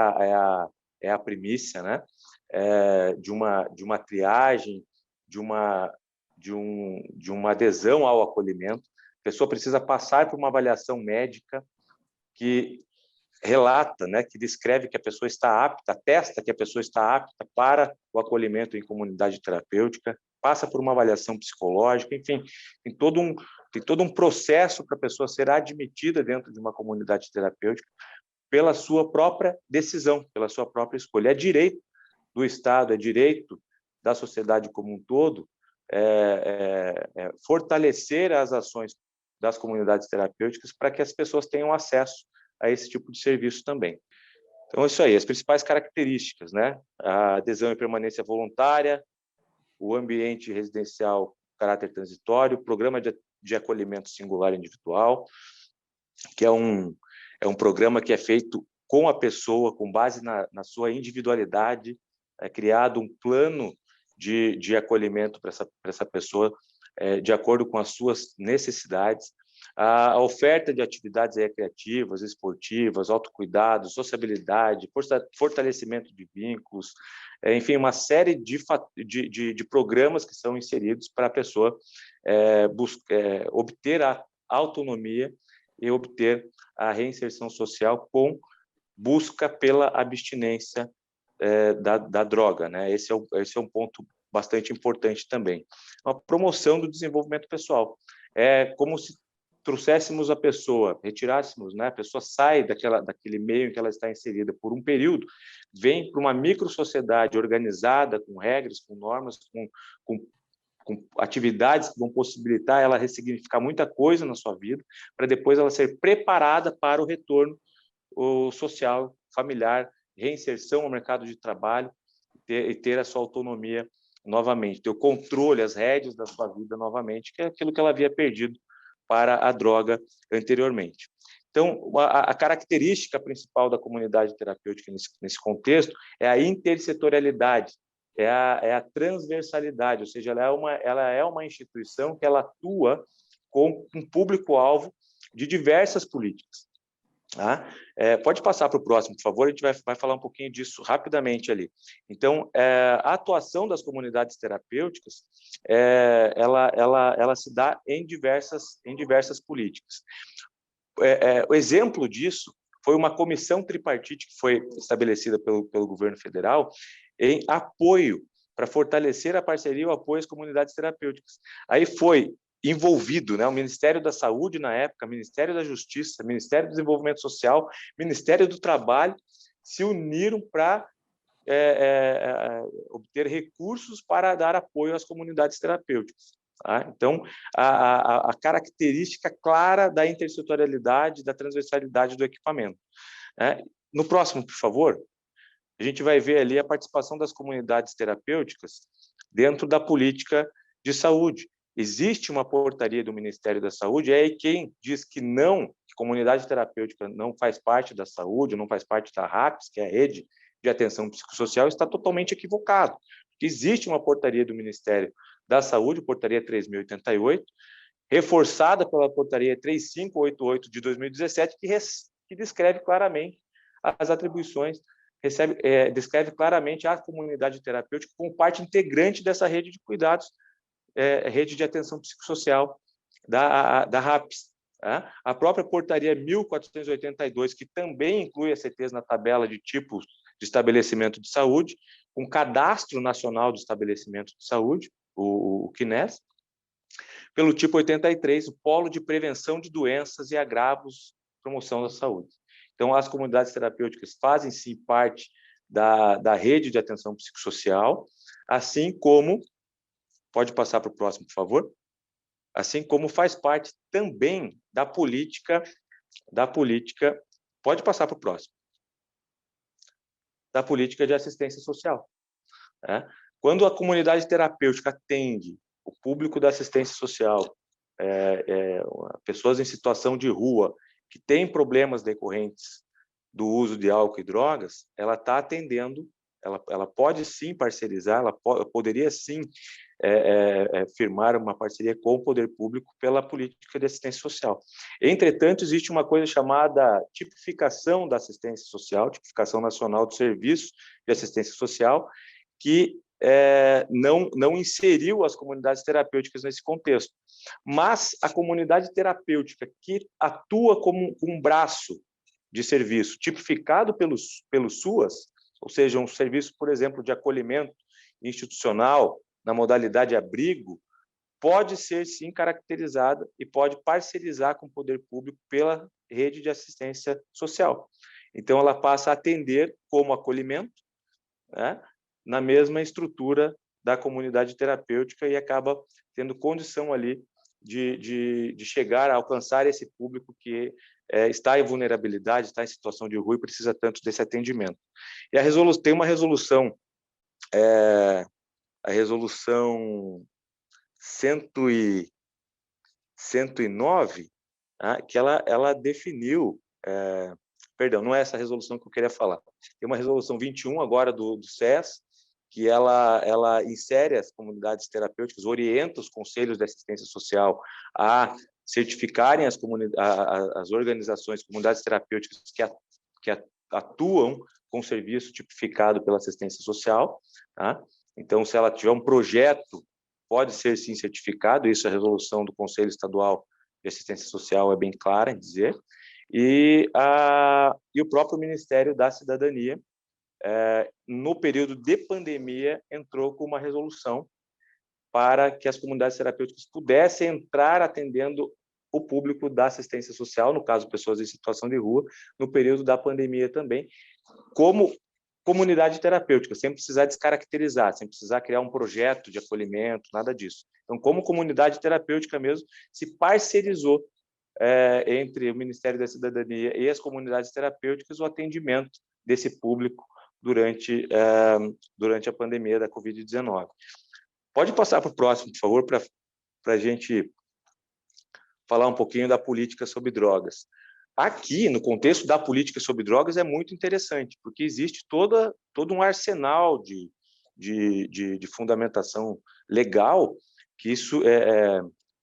a primícia, né? De uma triagem, de uma adesão ao acolhimento. A pessoa precisa passar por uma avaliação médica que relata, né, que descreve que a pessoa está apta, atesta que a pessoa está apta para o acolhimento em comunidade terapêutica, passa por uma avaliação psicológica, enfim, tem todo um processo para a pessoa ser admitida dentro de uma comunidade terapêutica pela sua própria decisão, pela sua própria escolha. É direito do Estado, é direito da sociedade como um todo fortalecer as ações das comunidades terapêuticas para que as pessoas tenham acesso a esse tipo de serviço também. Então, é isso aí, as principais características, né? A adesão e permanência voluntária, o ambiente residencial caráter transitório, o programa de acolhimento singular individual, que é um programa que é feito com a pessoa, com base na sua individualidade, é criado um plano de acolhimento para essa pessoa, de acordo com as suas necessidades. A oferta de atividades recreativas, esportivas, autocuidado, sociabilidade, fortalecimento de vínculos, enfim, uma série de programas que são inseridos para a pessoa obter a autonomia e obter a reinserção social com busca pela abstinência da droga, né? Esse é um ponto bastante importante também. A promoção do desenvolvimento pessoal. É como se trouxéssemos a pessoa, retirássemos, né? A pessoa sai daquele meio em que ela está inserida por um período, vem para uma microsociedade organizada, com regras, com normas, com atividades que vão possibilitar ela ressignificar muita coisa na sua vida, para depois ela ser preparada para o retorno social, familiar, reinserção ao mercado de trabalho e ter a sua autonomia novamente, ter o controle, as rédeas da sua vida novamente, que é aquilo que ela havia perdido para a droga anteriormente. Então, a característica principal da comunidade terapêutica nesse contexto é a intersetorialidade, é a transversalidade, ou seja, ela é uma instituição que ela atua com um público-alvo de diversas políticas. Tá? Pode passar para o próximo, por favor, a gente vai falar um pouquinho disso rapidamente ali. Então, a atuação das comunidades terapêuticas, ela se dá em diversas políticas. O exemplo disso foi uma comissão tripartite que foi estabelecida pelo governo federal em apoio para fortalecer a parceria e o apoio às comunidades terapêuticas. Aí foi envolvido, né, o Ministério da Saúde na época, Ministério da Justiça, Ministério do Desenvolvimento Social, Ministério do Trabalho, se uniram para obter recursos para dar apoio às comunidades terapêuticas. Tá? Então, a característica clara da intersetorialidade, da transversalidade do equipamento. Né? No próximo, por favor, a gente vai ver ali a participação das comunidades terapêuticas dentro da política de saúde. Existe uma portaria do Ministério da Saúde, e aí quem diz que não, que comunidade terapêutica não faz parte da saúde, não faz parte da RAPS, que é a Rede de Atenção Psicossocial, está totalmente equivocado. Existe uma portaria do Ministério da Saúde, portaria 3088, reforçada pela portaria 3588 de 2017, que descreve claramente as atribuições, descreve claramente a comunidade terapêutica como parte integrante dessa rede de cuidados, rede de atenção psicossocial da RAPS. Tá? A própria portaria 1482, que também inclui as CTs na tabela de tipos de estabelecimento de saúde, um cadastro nacional de estabelecimento de saúde, o CNES, pelo tipo 83, o Polo de Prevenção de Doenças e Agravos, Promoção da Saúde. Então, as comunidades terapêuticas fazem, sim, parte da rede de atenção psicossocial, assim como, pode passar para o próximo, por favor, assim como faz parte também da política, pode passar para o próximo, da política de assistência social. Né? Quando a comunidade terapêutica atende o público da assistência social, pessoas em situação de rua, que têm problemas decorrentes do uso de álcool e drogas, ela está atendendo, ela pode sim parcerizar, poderia sim firmar uma parceria com o poder público pela política de assistência social. Entretanto, existe uma coisa chamada tipificação da assistência social, tipificação nacional do serviço de assistência social, que não inseriu as comunidades terapêuticas nesse contexto. Mas a comunidade terapêutica que atua como um braço de serviço tipificado pelo SUAS, ou seja, um serviço, por exemplo, de acolhimento institucional na modalidade abrigo, pode ser, sim, caracterizada e pode parcerizar com o poder público pela rede de assistência social. Então, ela passa a atender como acolhimento, né, na mesma estrutura da comunidade terapêutica e acaba tendo condição ali de chegar a alcançar esse público que está em vulnerabilidade, está em situação de rua e precisa tanto desse atendimento. E tem uma resolução, a resolução 109, que ela definiu, perdão, não é essa resolução que eu queria falar, tem uma resolução 21 agora do SES, que ela insere as comunidades terapêuticas, orienta os conselhos de assistência social a certificarem as organizações, comunidades terapêuticas que atuam com serviço tipificado pela assistência social. Tá? Então, se ela tiver um projeto, pode ser sim certificado, isso a resolução do Conselho Estadual de Assistência Social é bem clara em dizer, e o próprio Ministério da Cidadania, no período de pandemia, entrou com uma resolução para que as comunidades terapêuticas pudessem entrar atendendo o público da assistência social, no caso, pessoas em situação de rua, no período da pandemia também, como comunidade terapêutica, sem precisar descaracterizar, sem precisar criar um projeto de acolhimento, nada disso. Então, como comunidade terapêutica mesmo, se parcerizou entre o Ministério da Cidadania e as comunidades terapêuticas o atendimento desse público durante a pandemia da Covid-19. Pode passar para o próximo, por favor, para a gente falar um pouquinho da política sobre drogas. Aqui, no contexto da política sobre drogas, é muito interessante, porque existe todo um arsenal de fundamentação legal que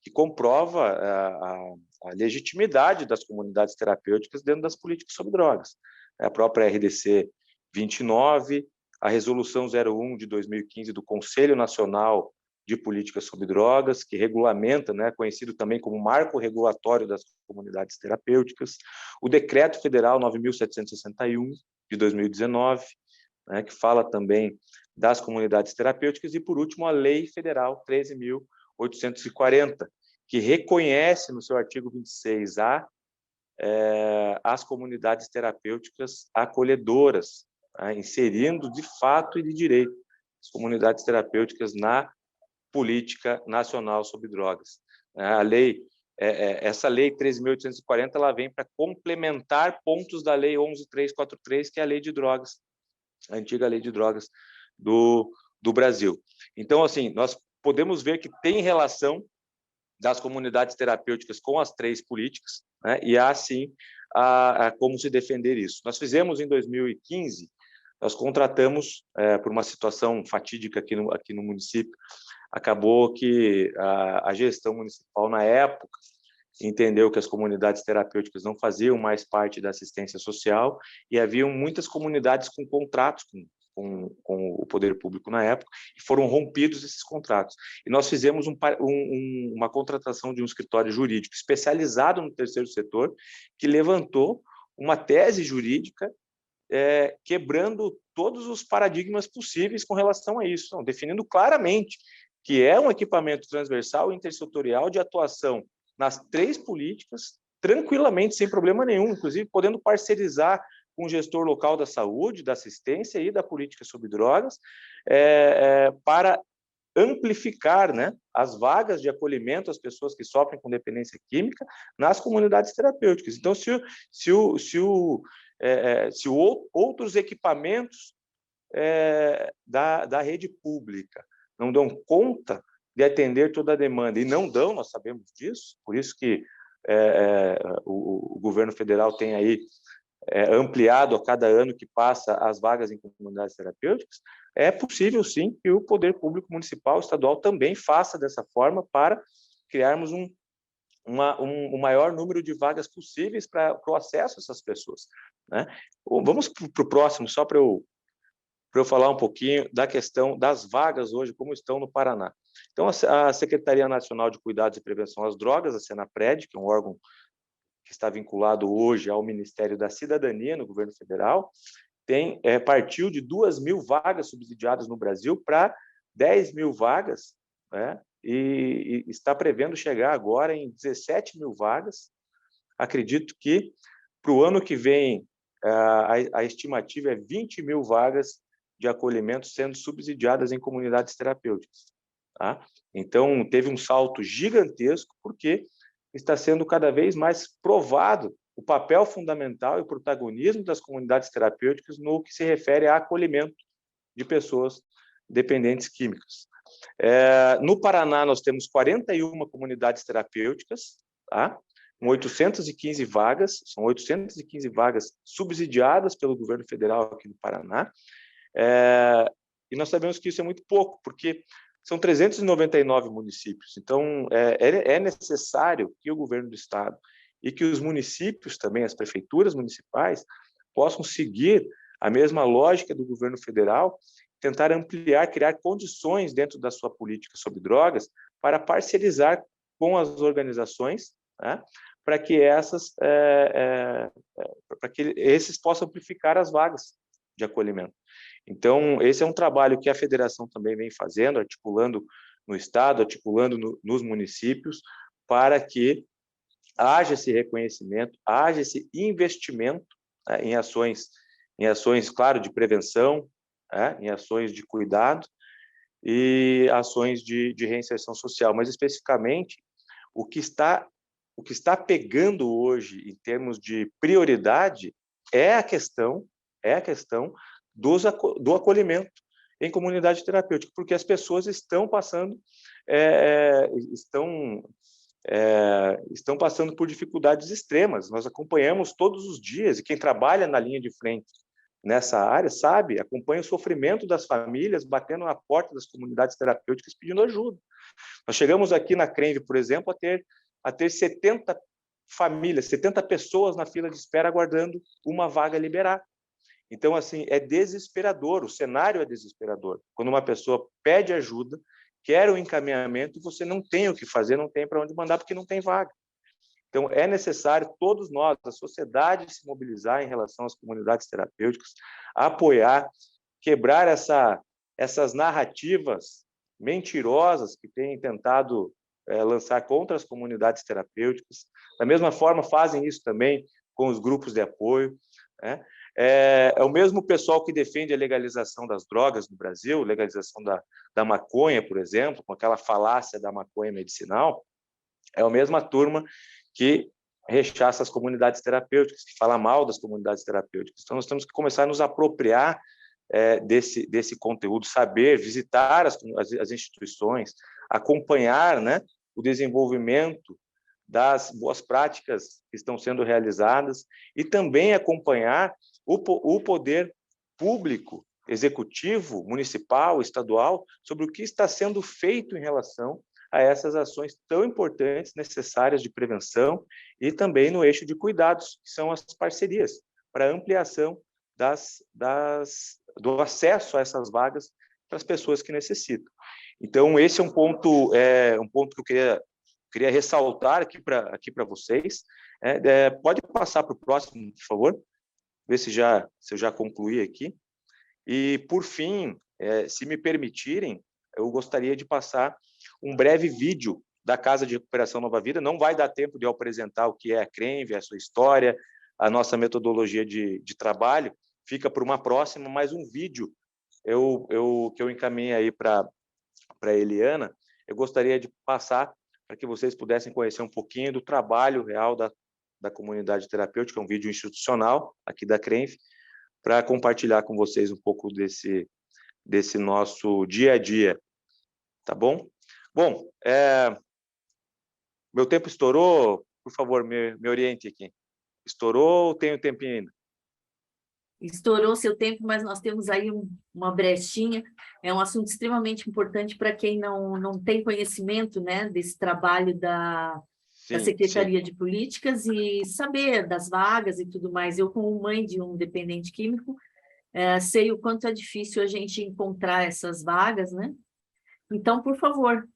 que comprova a legitimidade das comunidades terapêuticas dentro das políticas sobre drogas. A própria RDC 29, a Resolução 01 de 2015 do Conselho Nacional de Políticas sobre Drogas, que regulamenta, conhecido também como Marco Regulatório das Comunidades Terapêuticas, o Decreto Federal 9.761 de 2019, né, que fala também das comunidades terapêuticas, e, por último, a Lei Federal 13.840, que reconhece no seu artigo 26A as comunidades terapêuticas acolhedoras, né, inserindo de fato e de direito as comunidades terapêuticas na política nacional sobre drogas. A lei, essa lei 13.840, ela vem para complementar pontos da lei 11.343, que é a lei de drogas, a antiga lei de drogas do Brasil. Então, assim, nós podemos ver que tem relação das comunidades terapêuticas com as 3 políticas, né? E há, sim, como se defender isso. Nós fizemos, em 2015, nós contratamos, por uma situação fatídica aqui no município, acabou que a gestão municipal, na época, entendeu que as comunidades terapêuticas não faziam mais parte da assistência social, e haviam muitas comunidades com contratos com o poder público na época, e foram rompidos esses contratos. E nós fizemos uma contratação de um escritório jurídico especializado no terceiro setor, que levantou uma tese jurídica quebrando todos os paradigmas possíveis com relação a isso, definindo claramente que é um equipamento transversal e intersetorial de atuação nas 3 políticas, tranquilamente, sem problema nenhum, inclusive podendo parcerizar com o gestor local da saúde, da assistência e da política sobre drogas, para amplificar, né, as vagas de acolhimento às pessoas que sofrem com dependência química nas comunidades terapêuticas. Então, se outros equipamentos da rede pública não dão conta de atender toda a demanda, e não dão, nós sabemos disso, por isso que o governo federal tem aí ampliado a cada ano que passa as vagas em comunidades terapêuticas, é possível, sim, que o poder público municipal, estadual, também faça dessa forma, para criarmos um maior número de vagas possíveis para o acesso a essas pessoas, né? Vamos para o próximo, só para eu falar um pouquinho da questão das vagas hoje, como estão no Paraná. Então, a Secretaria Nacional de Cuidados e Prevenção às Drogas, a Senapred, que é um órgão que está vinculado hoje ao Ministério da Cidadania, no governo federal, partiu de 2.000 vagas subsidiadas no Brasil para 10.000 vagas, né? E está prevendo chegar agora em 17.000 vagas. Acredito que, para o ano que vem, a estimativa é 20.000 vagas de acolhimento sendo subsidiadas em comunidades terapêuticas, tá? Então, teve um salto gigantesco, porque está sendo cada vez mais provado o papel fundamental e o protagonismo das comunidades terapêuticas no que se refere a acolhimento de pessoas dependentes químicas. No Paraná, nós temos 41 comunidades terapêuticas, tá? Com 815 vagas, são 815 vagas subsidiadas pelo governo federal aqui no Paraná, e nós sabemos que isso é muito pouco, porque são 399 municípios. Então, é necessário que o governo do estado e que os municípios também, as prefeituras municipais, possam seguir a mesma lógica do governo federal, tentar ampliar, criar condições dentro da sua política sobre drogas para parcerizar com as organizações, né, para que esses possam amplificar as vagas de acolhimento. Então, esse é um trabalho que a federação também vem fazendo, articulando no estado, articulando nos municípios, para que haja esse reconhecimento, haja esse investimento, né, em ações, claro, de prevenção, né, em ações de cuidado e ações de reinserção social. Mas, especificamente, o que está pegando hoje em termos de prioridade é a questão do acolhimento em comunidade terapêutica, porque as pessoas estão passando por dificuldades extremas. Nós acompanhamos todos os dias, e quem trabalha na linha de frente nessa área sabe, acompanha o sofrimento das famílias batendo na porta das comunidades terapêuticas pedindo ajuda. Nós chegamos aqui na CRENV, por exemplo, a ter 70 famílias, 70 pessoas na fila de espera aguardando uma vaga liberar. Então, assim, é desesperador, o cenário é desesperador. Quando uma pessoa pede ajuda, quer um encaminhamento, e você não tem o que fazer, não tem para onde mandar, porque não tem vaga. Então, é necessário todos nós, a sociedade, se mobilizar em relação às comunidades terapêuticas, apoiar quebrar essas narrativas mentirosas que têm tentado lançar contra as comunidades terapêuticas. Da mesma forma, fazem isso também com os grupos de apoio, né? É o mesmo pessoal que defende a legalização das drogas no Brasil, legalização da maconha, por exemplo, com aquela falácia da maconha medicinal, é a mesma turma que rechaça as comunidades terapêuticas, que fala mal das comunidades terapêuticas. Então, nós temos que começar a nos apropriar desse conteúdo, saber, visitar as instituições, acompanhar, né, o desenvolvimento das boas práticas que estão sendo realizadas e também acompanhar o poder público, executivo, municipal, estadual, sobre o que está sendo feito em relação a essas ações tão importantes, necessárias de prevenção e também no eixo de cuidados, que são as parcerias, para ampliação do acesso a essas vagas para as pessoas que necessitam. Então, esse é um ponto que eu queria ressaltar aqui para vocês. Pode passar para o próximo, por favor, ver se eu já concluí aqui. E, por fim, se me permitirem, eu gostaria de passar um breve vídeo da Casa de Recuperação Nova Vida. Não vai dar tempo de eu apresentar o que é a CRENV, a sua história, a nossa metodologia de trabalho, fica para uma próxima, mas um vídeo que eu encaminhei aí para a Eliana, eu gostaria de passar para que vocês pudessem conhecer um pouquinho do trabalho real da comunidade terapêutica, um vídeo institucional aqui da CRENV, para compartilhar com vocês um pouco desse nosso dia a dia, tá bom? Bom, meu tempo estourou, por favor, me oriente aqui. Estourou ou tenho tempinho ainda? Estourou seu tempo, mas nós temos aí uma brechinha. É um assunto extremamente importante para quem não tem conhecimento, né, desse trabalho da Secretaria de Políticas e saber das vagas e tudo mais. Eu, como mãe de um dependente químico, sei o quanto é difícil a gente encontrar essas vagas, né? Então, por favor.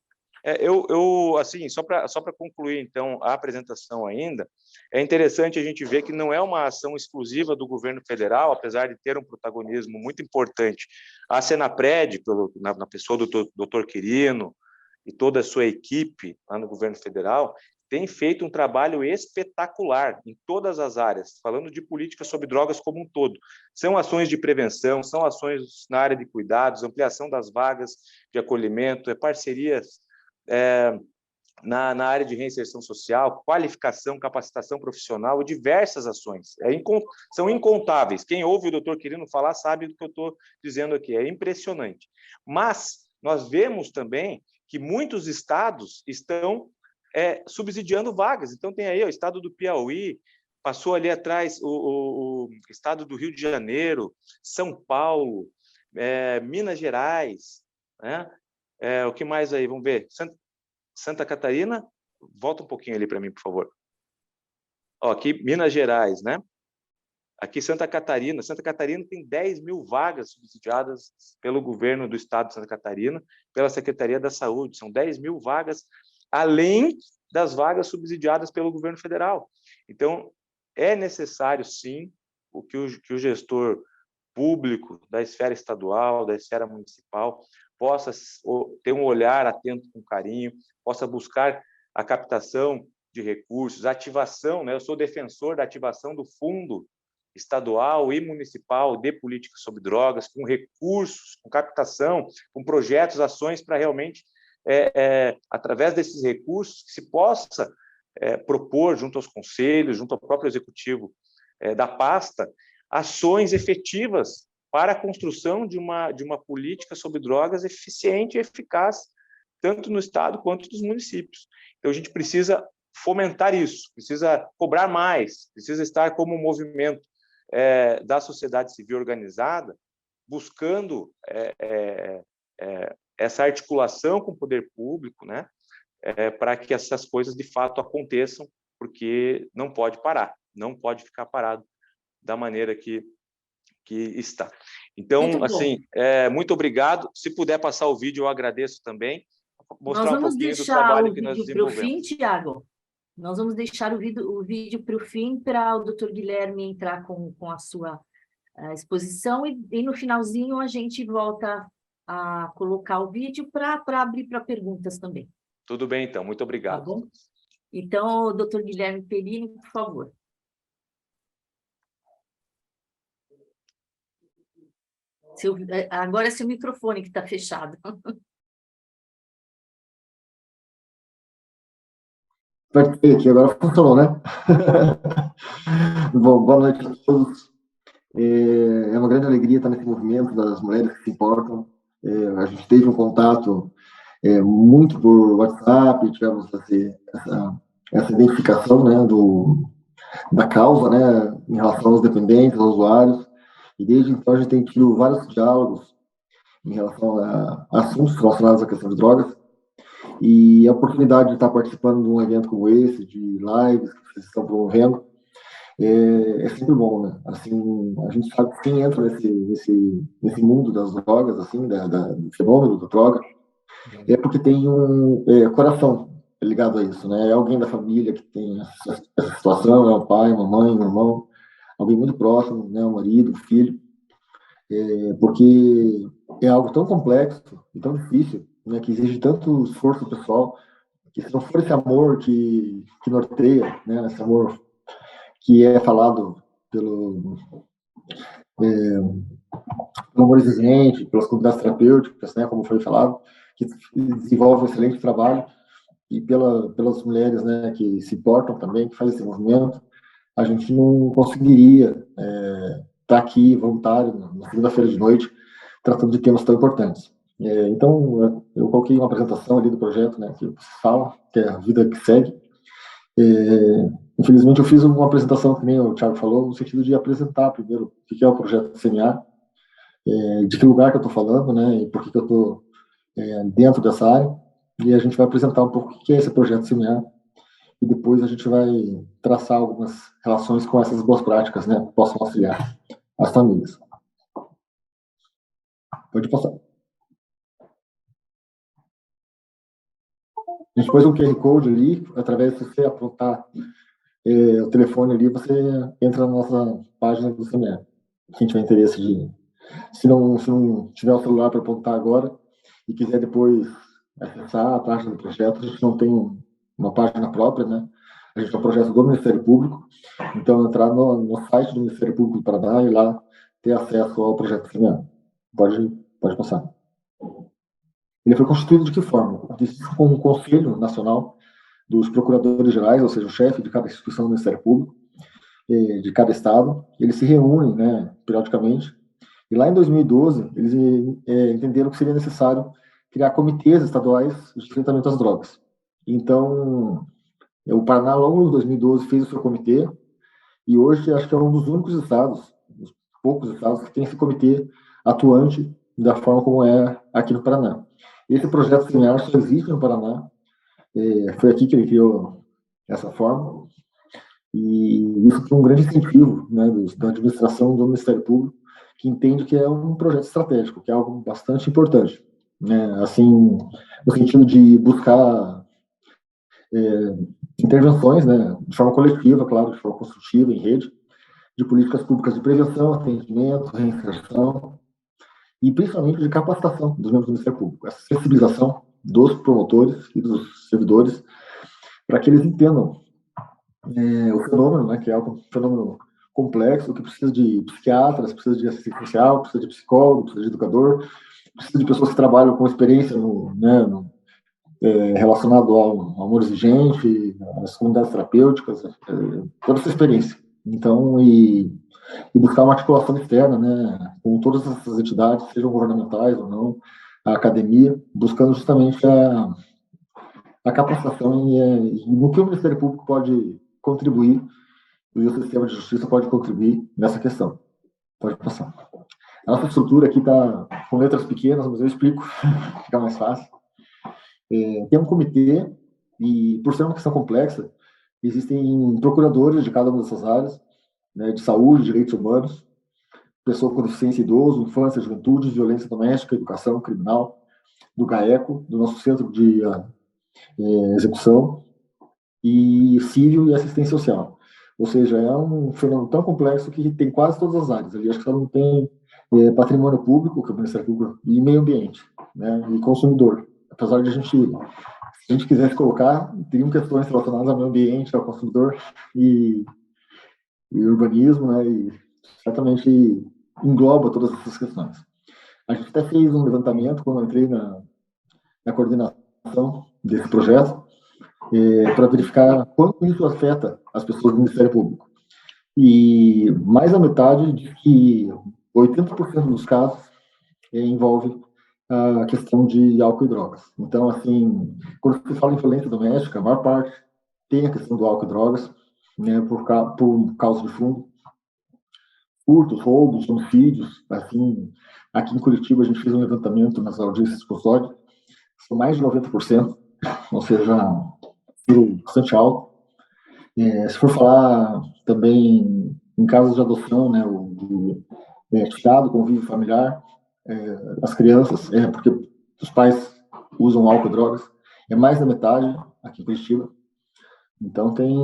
Assim, só para concluir, então, a apresentação ainda, é interessante a gente ver que não é uma ação exclusiva do governo federal, apesar de ter um protagonismo muito importante. A Senapred, na pessoa do Dr. Quirino e toda a sua equipe lá no governo federal, tem feito um trabalho espetacular em todas as áreas, falando de política sobre drogas como um todo. São ações de prevenção, são ações na área de cuidados, ampliação das vagas de acolhimento, parcerias na área de reinserção social, qualificação, capacitação profissional e diversas ações. São incontáveis. Quem ouve o Dr. Quirino falar sabe do que eu estou dizendo aqui. É impressionante. Mas nós vemos também que muitos estados estão subsidiando vagas. Então, tem aí o estado do Piauí, passou ali atrás o estado do Rio de Janeiro, São Paulo, Minas Gerais, né? O que mais aí? Vamos ver. Santa Catarina, volta um pouquinho ali para mim, por favor. Aqui, Minas Gerais, né? Aqui, Santa Catarina tem 10 mil vagas subsidiadas pelo governo do estado de Santa Catarina, pela Secretaria da Saúde. São 10 mil vagas, além das vagas subsidiadas pelo governo federal. Então, é necessário, sim, que o gestor público da esfera estadual, da esfera municipal, possa ter um olhar atento com carinho, possa buscar a captação de recursos, a ativação, né? Eu sou defensor da ativação do fundo estadual e municipal de políticas sobre drogas, com recursos, com captação, com projetos, ações para realmente, através desses recursos, que se possa propor junto aos conselhos, junto ao próprio executivo da pasta, ações efetivas para a construção de uma política sobre drogas eficiente e eficaz, tanto no Estado quanto nos municípios. Então, a gente precisa fomentar isso, precisa cobrar mais, precisa estar como um movimento da sociedade civil organizada, buscando essa articulação com o poder público, né, para que essas coisas, de fato, aconteçam, porque não pode parar, não pode ficar parado da maneira que está. Então, assim, muito obrigado. Se puder passar o vídeo, eu agradeço também. Mostrar um pouquinho do trabalho que nós desenvolvemos. Nós vamos deixar o vídeo para o fim, Tiago. Nós vamos deixar o vídeo para o fim para o Dr. Guilherme entrar com a sua a exposição e no finalzinho a gente volta a colocar o vídeo para abrir para perguntas também. Tudo bem, então. Muito Tá obrigado. bom? Então, doutor Guilherme Perini, por favor. Agora é seu microfone que está fechado. Apertei aqui, agora funcionou, né? Bom, boa noite a todos. É uma grande alegria estar nesse movimento das mulheres que se importam. A gente teve um contato muito por WhatsApp, tivemos essa identificação, né, da causa, né, em relação aos dependentes, aos usuários, e desde então a gente tem tido vários diálogos em relação a assuntos relacionados à questão de drogas, e a oportunidade de estar participando de um evento como esse, de lives que vocês estão promovendo, é sempre bom, né? Assim, a gente sabe que quem entra nesse mundo das drogas, assim, do fenômeno da droga, é porque tem um coração ligado a isso, né? É alguém da família que tem essa situação, é o pai, uma mãe, um irmão, alguém muito próximo, né? O marido, o filho, porque é algo tão complexo e tão difícil, né? Que exige tanto esforço pessoal, que se não for esse amor que norteia, né? Esse amor que é falado pelo amor exigente, pelas comunidades terapêuticas, né? Como foi falado, que desenvolve um excelente trabalho, e pelas mulheres, né, que se importam também, que fazem esse movimento, a gente não conseguiria estar aqui voluntário na segunda-feira de noite tratando de temas tão importantes. Então, eu coloquei uma apresentação ali do projeto, né, que vocês falam, que é a vida que segue. Infelizmente, eu fiz uma apresentação, que nem o Thiago falou, no sentido de apresentar primeiro o que é o projeto CMA, de que lugar que eu estou falando, né, e por que eu estou dentro dessa área, e a gente vai apresentar um pouco o que é esse projeto CMA, e depois a gente vai traçar algumas relações com essas boas práticas, né, que possam auxiliar as famílias. Pode passar. A gente pôs um QR Code ali, através de você apontar o telefone ali, você entra na nossa página do CMA. Quem tiver interesse de... Se não tiver o celular para apontar agora e quiser depois acessar a página do projeto, a gente não tem uma página própria, né? A gente é um projeto do Ministério Público, então entrar no site do Ministério Público do Paraná e lá ter acesso ao projeto CMA. Pode passar. Ele foi constituído de que forma? Com um Conselho Nacional dos Procuradores Gerais, ou seja, o chefe de cada instituição do Ministério Público, de cada estado. Eles se reúnem, né, periodicamente. E lá em 2012, eles entenderam que seria necessário criar comitês estaduais de enfrentamento às drogas. Então, o Paraná, logo em 2012, fez o seu comitê, e hoje acho que é um dos únicos estados, dos poucos estados, que tem esse comitê atuante da forma como é aqui no Paraná. Esse projeto similar só existe no Paraná, foi aqui que ele criou essa forma, e isso foi um grande incentivo, né, da administração do Ministério Público, que entende que é um projeto estratégico, que é algo bastante importante, né, assim, no sentido de buscar intervenções, né, de forma coletiva, claro, de forma construtiva, em rede, de políticas públicas de prevenção, atendimento, reinserção, e principalmente de capacitação dos membros do Ministério Público, essa sensibilização dos promotores e dos servidores, para que eles entendam o fenômeno, né, que é um fenômeno complexo, que precisa de psiquiatras, precisa de assistente social, precisa de psicólogo, precisa de educador, precisa de pessoas que trabalham com experiência relacionado ao amor exigente, às comunidades terapêuticas, toda essa experiência. Então, e buscar uma articulação externa, né, com todas essas entidades, sejam governamentais ou não, a academia, buscando justamente a capacitação e no que o Ministério Público pode contribuir, e o sistema de justiça pode contribuir nessa questão. Pode passar. A nossa estrutura aqui está com letras pequenas, mas eu explico, fica mais fácil. Tem um comitê, e por ser uma questão complexa, existem procuradores de cada uma dessas áreas, né, de saúde, direitos humanos, pessoa com deficiência, idoso, infância, juventude, violência doméstica, educação criminal, do GAECO, do nosso Centro de Execução, e civil e assistência social. Ou seja, é um fenômeno tão complexo que tem quase todas as áreas. Ali acho que só não tem patrimônio público, que é o Ministério Público, e meio ambiente, né, e consumidor. Apesar de se a gente quisesse colocar, teriam questões relacionadas ao meio ambiente, ao consumidor e urbanismo, né, e certamente engloba todas essas questões. A gente até fez um levantamento quando eu entrei na coordenação desse projeto, para verificar quanto isso afeta as pessoas do Ministério Público. E mais da metade diz que 80% dos casos envolve a questão de álcool e drogas. Então, assim, quando se fala em violência doméstica, a maior parte tem a questão do álcool e drogas, né, por causa de fundo. Furtos, roubos, homicídios, assim, aqui em Curitiba a gente fez um levantamento nas audiências de custódia, são mais de 90%, ou seja, bastante alto. Se for falar também em casos de adoção, né, tirado, convívio familiar, as crianças, porque os pais usam álcool e drogas, é mais da metade aqui em Curitiba. Então tem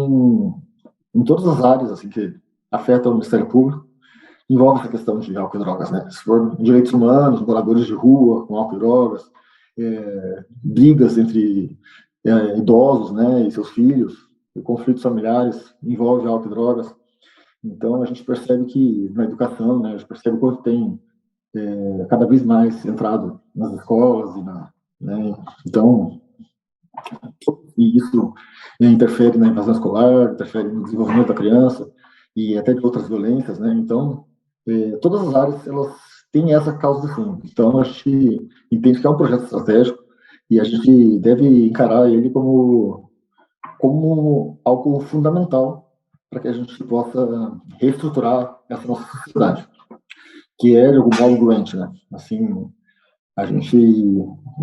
em todas as áreas assim que afetam o Ministério Público, envolve essa questão de álcool e drogas, né? Se for direitos humanos, moradores de rua com álcool e drogas, brigas entre idosos, né, e seus filhos, conflitos familiares, envolve álcool e drogas. Então a gente percebe que na educação, né, a gente percebe quanto tem cada vez mais entrado nas escolas né, então e isso interfere na invasão escolar, interfere no desenvolvimento da criança e até de outras violências, né? Então todas as áreas elas têm essa causa de fundo. Então a gente entende que é um projeto estratégico e a gente deve encarar ele como algo fundamental para que a gente possa reestruturar essa nossa sociedade, que é de algum modo doente, né? Assim, a gente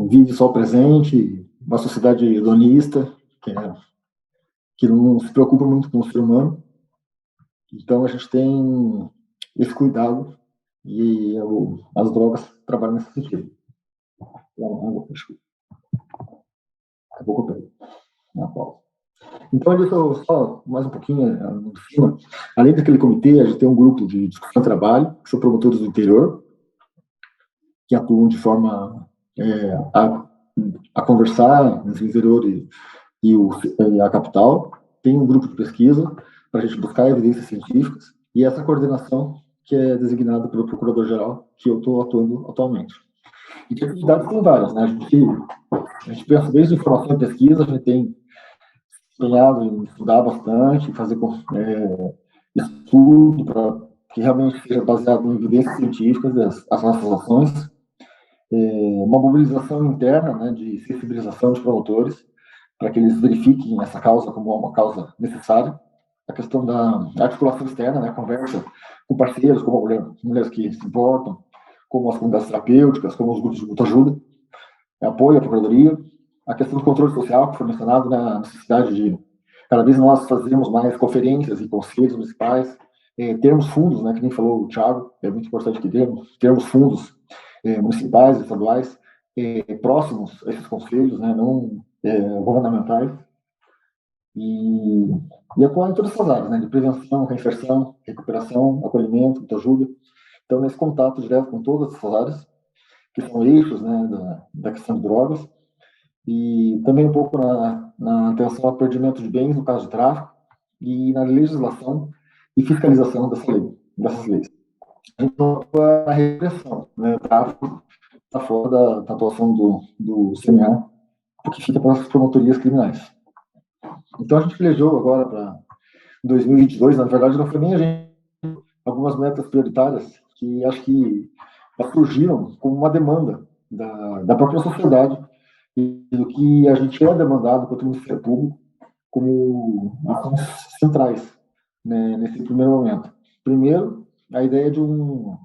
vive só o presente, uma sociedade hedonista, que não se preocupa muito com o ser humano. Então a gente tem esse cuidado e as drogas trabalham nesse sentido. Acabou com o pé. Na pausa. Então, só mais um pouquinho no cima. Além daquele comitê, a gente tem um grupo de discussão de trabalho, que são promotores do interior, que atuam de forma a conversar entre o interior e a capital. Tem um grupo de pesquisa para a gente buscar evidências científicas e essa coordenação que é designada pelo Procurador-Geral, que eu estou atuando atualmente. E de atividades tem várias, né? A gente pensa desde informação e pesquisa, a gente tem empenhado em estudar bastante, fazer estudo para que realmente seja baseado em evidências científicas as nossas ações, uma mobilização interna, né, de sensibilização de promotores, para que eles verifiquem essa causa como uma causa necessária, a questão da articulação externa, né, conversa com parceiros, como mulheres que se importam, como as comunidades terapêuticas, como os grupos de autoajuda, apoio à Procuradoria, a questão do controle social, que foi mencionado, né, a necessidade de cada vez nós fazermos mais conferências e conselhos municipais, termos fundos, né, que nem falou o Thiago, é muito importante que termos fundos municipais e estaduais próximos a esses conselhos, né, não governamentais, e atuar em todas essas áreas, né, de prevenção, reinserção, recuperação, acolhimento, autoajuda. Então, nesse contato direto com todas essas áreas, que são eixos, né, da questão de drogas, e também um pouco na atenção ao perdimento de bens, no caso de tráfico, e na legislação e fiscalização dessas leis. A gente atua na repressão, né, o tráfico está fora da atuação do CNA, porque fica para as promotorias criminais. Então, a gente planejou agora para 2022, na verdade, não foi nem a gente, algumas metas prioritárias que acho que surgiram como uma demanda da própria sociedade e do que a gente é demandado quanto Ministério Público como ações centrais, né, nesse primeiro momento. Primeiro, a ideia de um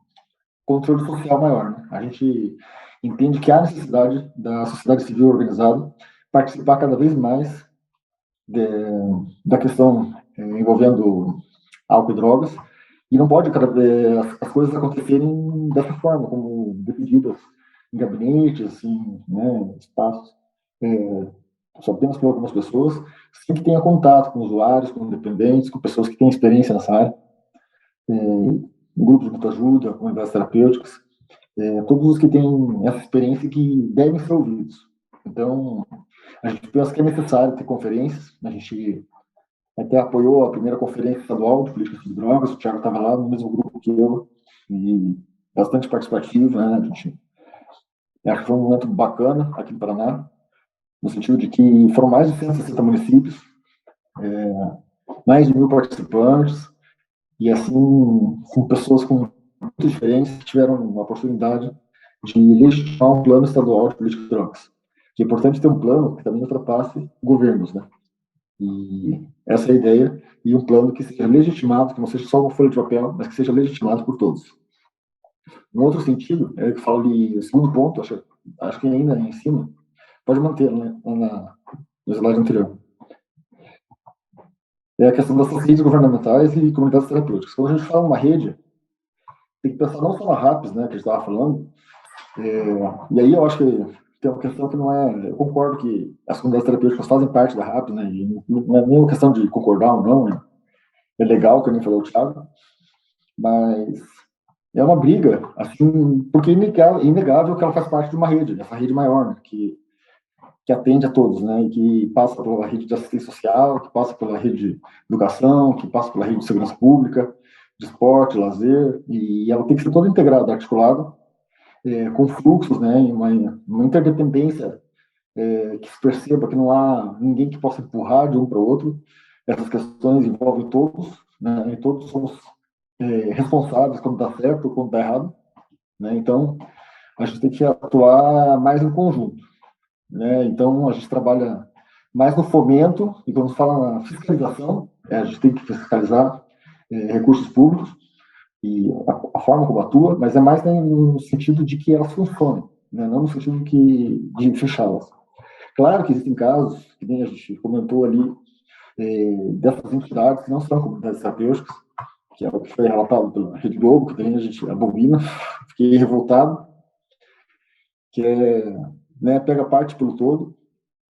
controle social maior, né? A gente entende que há necessidade da sociedade civil organizada participar cada vez mais da questão envolvendo álcool e drogas, e não pode as coisas acontecerem dessa forma, como divididas em gabinetes, assim, né, espaços só temos para algumas pessoas, sim, que tenha contato com usuários, com dependentes, com pessoas que têm experiência nessa área, grupos de muita ajuda, comunidades terapêuticas, todos os que têm essa experiência que devem ser ouvidos. Então, a gente pensa que é necessário ter conferências, a gente até apoiou a primeira conferência estadual de políticas de drogas, o Thiago estava lá no mesmo grupo que eu, e bastante participativo, né? A gente acho que foi um momento bacana aqui no Paraná, no sentido de que foram mais de 160 municípios, mais de 1.000 participantes, e assim, com pessoas com muitas diferenças que tiveram a oportunidade de legitimar um plano estadual de política de drogas. Que é importante ter um plano que também ultrapasse governos, né? E essa é a ideia, e um plano que seja legitimado, que não seja só uma folha de papel, mas que seja legitimado por todos. Um outro sentido, é que eu falo ali, o segundo ponto, acho que ainda em cima, pode manter, né, no slide anterior. É a questão das redes governamentais e comunidades terapêuticas. Quando a gente fala uma rede, tem que pensar não só na RAPS, né, que a gente estava falando, e aí eu acho que tem uma questão que não é... Eu concordo que as comunidades terapêuticas fazem parte da RAPS, né, e não é nem uma questão de concordar ou não, né, é legal, que nem falou o Thiago, mas é uma briga, assim, porque é inegável que ela faz parte de uma rede, essa rede maior, né, que atende a todos, né, e que passa pela rede de assistência social, que passa pela rede de educação, que passa pela rede de segurança pública, de esporte, lazer, e ela tem que ser toda integrada, articulada, com fluxos, né, uma interdependência, que se perceba que não há ninguém que possa empurrar de um para o outro. Essas questões envolvem todos, né, e todos somos responsáveis quando dá certo ou quando dá errado, né, então a gente tem que atuar mais em conjunto, né, então a gente trabalha mais no fomento, e quando fala na fiscalização, a gente tem que fiscalizar recursos públicos, e a forma como atua, mas é mais no sentido de que elas funcionem, né? Não no sentido de fechá-las. Claro que existem casos, que nem a gente comentou ali, dessas entidades que não são comunidades terapêuticas, que é o que foi relatado pela Rede Globo, que também a gente abomina, fiquei revoltado, que né, pega parte pelo todo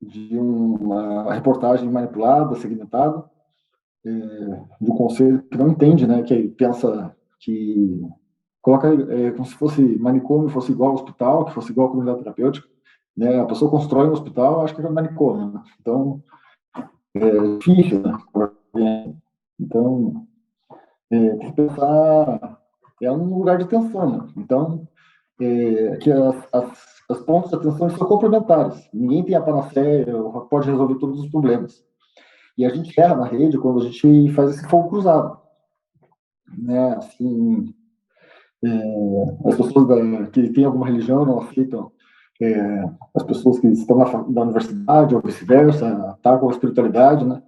de uma reportagem manipulada, segmentada, do conselho que não entende, né, que pensa que coloca como se fosse manicômio, fosse igual ao hospital, que fosse igual à comunidade terapêutica, né? A pessoa constrói um hospital, acha que é manicômio, né? Então, é difícil, né? Então, tem que pensar, é um lugar de tensão, né? Então, que as pontos de atenção são complementares. Ninguém tem a panaceia, pode resolver todos os problemas. E a gente erra na rede quando a gente faz esse fogo cruzado, né? Assim, as pessoas que têm alguma religião não aceitam as pessoas que estão na universidade ou vice-versa, atacam a espiritualidade, né?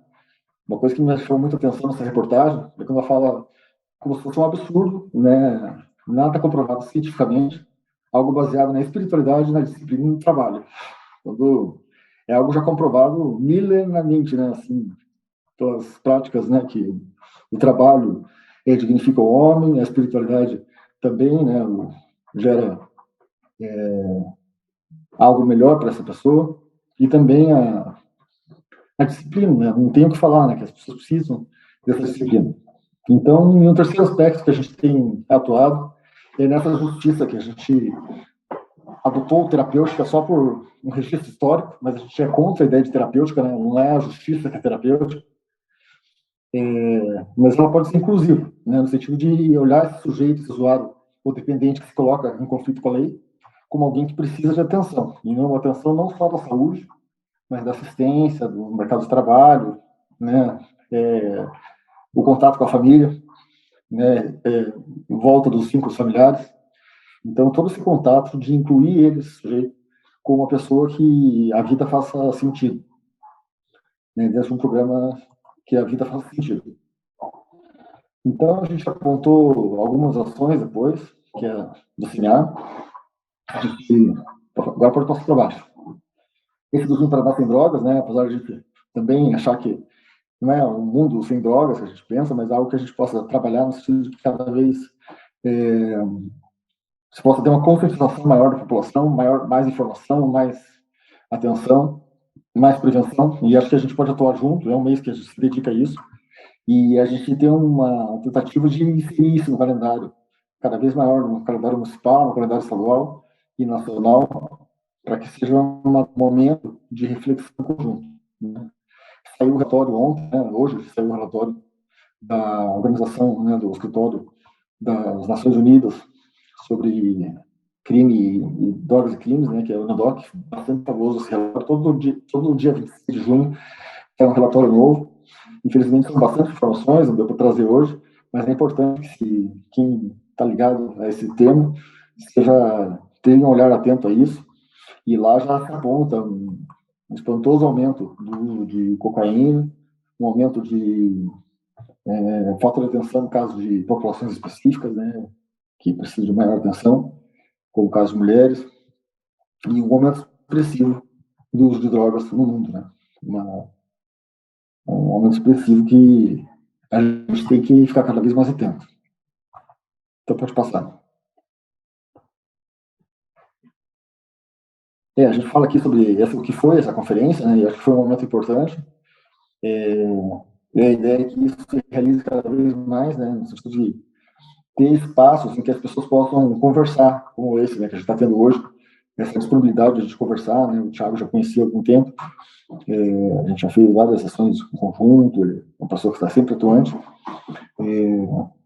Uma coisa que me chamou muita atenção nessa reportagem é quando ela fala como se fosse um absurdo, né? Nada comprovado cientificamente, algo baseado na espiritualidade e na disciplina do trabalho. Quando é algo já comprovado milenarmente, né? Assim, pelas práticas, né? Que o trabalho dignifica o homem, a espiritualidade também, né? Gera algo melhor para essa pessoa, e também a disciplina, né? Não tenho o que falar, né? Que as pessoas precisam dessa disciplina. Então, um terceiro aspecto que a gente tem atuado é nessa justiça que a gente adotou terapêutica só por um registro histórico, mas a gente é contra a ideia de terapêutica, né? Não é a justiça que é terapêutica, mas ela pode ser inclusiva, né? No sentido de olhar esse sujeito, esse usuário ou dependente que se coloca em conflito com a lei, como alguém que precisa de atenção, e não uma atenção não só da saúde, mas da assistência, do mercado de trabalho, né? O contato com a família, né? Em volta dos vínculos familiares. Então, todo esse contato de incluir eles com uma pessoa que a vida faça sentido, né? Dentro de um programa que a vida faça sentido. Então, a gente apontou algumas ações depois, que é do CINHAR. Agora pode passar para baixo. Esse do Junto para Sem Drogas, né? Apesar de a gente também achar que não é um mundo sem drogas que a gente pensa, mas algo que a gente possa trabalhar no sentido de que cada vez se possa ter uma conscientização maior da população, mais informação, mais atenção, mais prevenção, e acho que a gente pode atuar junto, é um mês que a gente se dedica a isso, e a gente tem uma tentativa de inserir isso no calendário, cada vez maior, no calendário municipal, no calendário estadual e nacional, para que seja um momento de reflexão conjunto. Né? Saiu o relatório ontem, né? Hoje saiu o relatório da organização, né, do escritório das Nações Unidas sobre crime e drogas e crimes, né, que é o UNODC, bastante famoso esse relatório, todo dia 26 de junho é um relatório novo. Infelizmente são bastante informações, não deu para trazer hoje, mas é importante que quem está ligado a esse tema tenha um olhar atento a isso, e lá já se aponta um espantoso aumento do uso de cocaína, um aumento de falta de atenção no caso de populações específicas, né, que precisam de maior atenção, como o caso de mulheres, e um aumento expressivo do uso de drogas no mundo, né? Um aumento expressivo que a gente tem que ficar cada vez mais atento. Então, pode passar. A gente fala aqui sobre o que foi essa conferência, né? E acho que foi um momento importante. A ideia é que isso se realize cada vez mais, né? No sentido de ter espaços em que as pessoas possam conversar, como esse, né, que a gente está tendo hoje, essa disponibilidade de a gente conversar, né? O Thiago já conhecia há algum tempo, a gente já fez várias sessões em conjunto, ele é uma pessoa que está sempre atuante,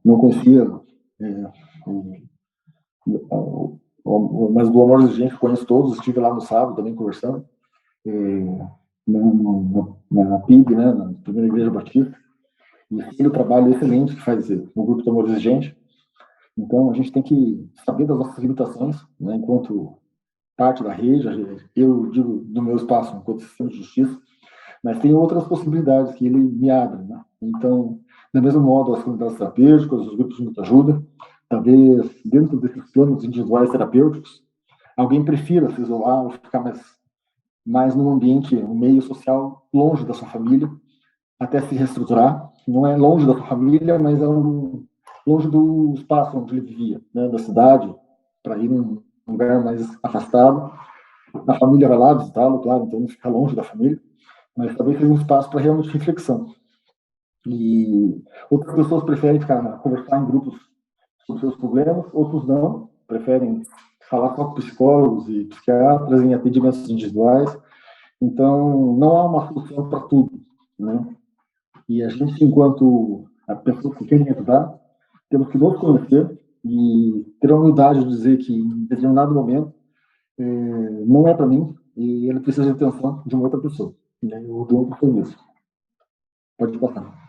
não conhecia, mas do Amor Exigente conheço todos, estive lá no sábado também conversando, na PIB, né, na Primeira Igreja Batista, e o trabalho excelente que faz no grupo do Amor Exigente. Então, a gente tem que saber das nossas limitações, né, enquanto parte da rede, eu digo do meu espaço enquanto sistema de justiça, mas tem outras possibilidades que ele me abre, né? Então, da mesmo modo, as comunidades terapêuticas, os grupos de muita ajuda, talvez dentro desses planos individuais terapêuticos, alguém prefira se isolar ou ficar mais num ambiente, um meio social longe da sua família, até se reestruturar. Não é longe da sua família, mas é longe do espaço onde ele vivia, né, da cidade, para ir num lugar mais afastado. A família vai lá visitá-lo, claro, então não fica longe da família, mas talvez seja um espaço para realmente reflexão. E outras pessoas preferem conversar em grupos sobre seus problemas, outros não, preferem falar só com psicólogos e psiquiatras em atendimentos individuais. Então, não há uma solução para tudo, né? E a gente, enquanto a pessoa que quer ajudar, temos que nos conhecer e ter a humildade de dizer que, em determinado momento, não é para mim e ele precisa de atenção de uma outra pessoa. E aí o outro foi isso. Pode passar.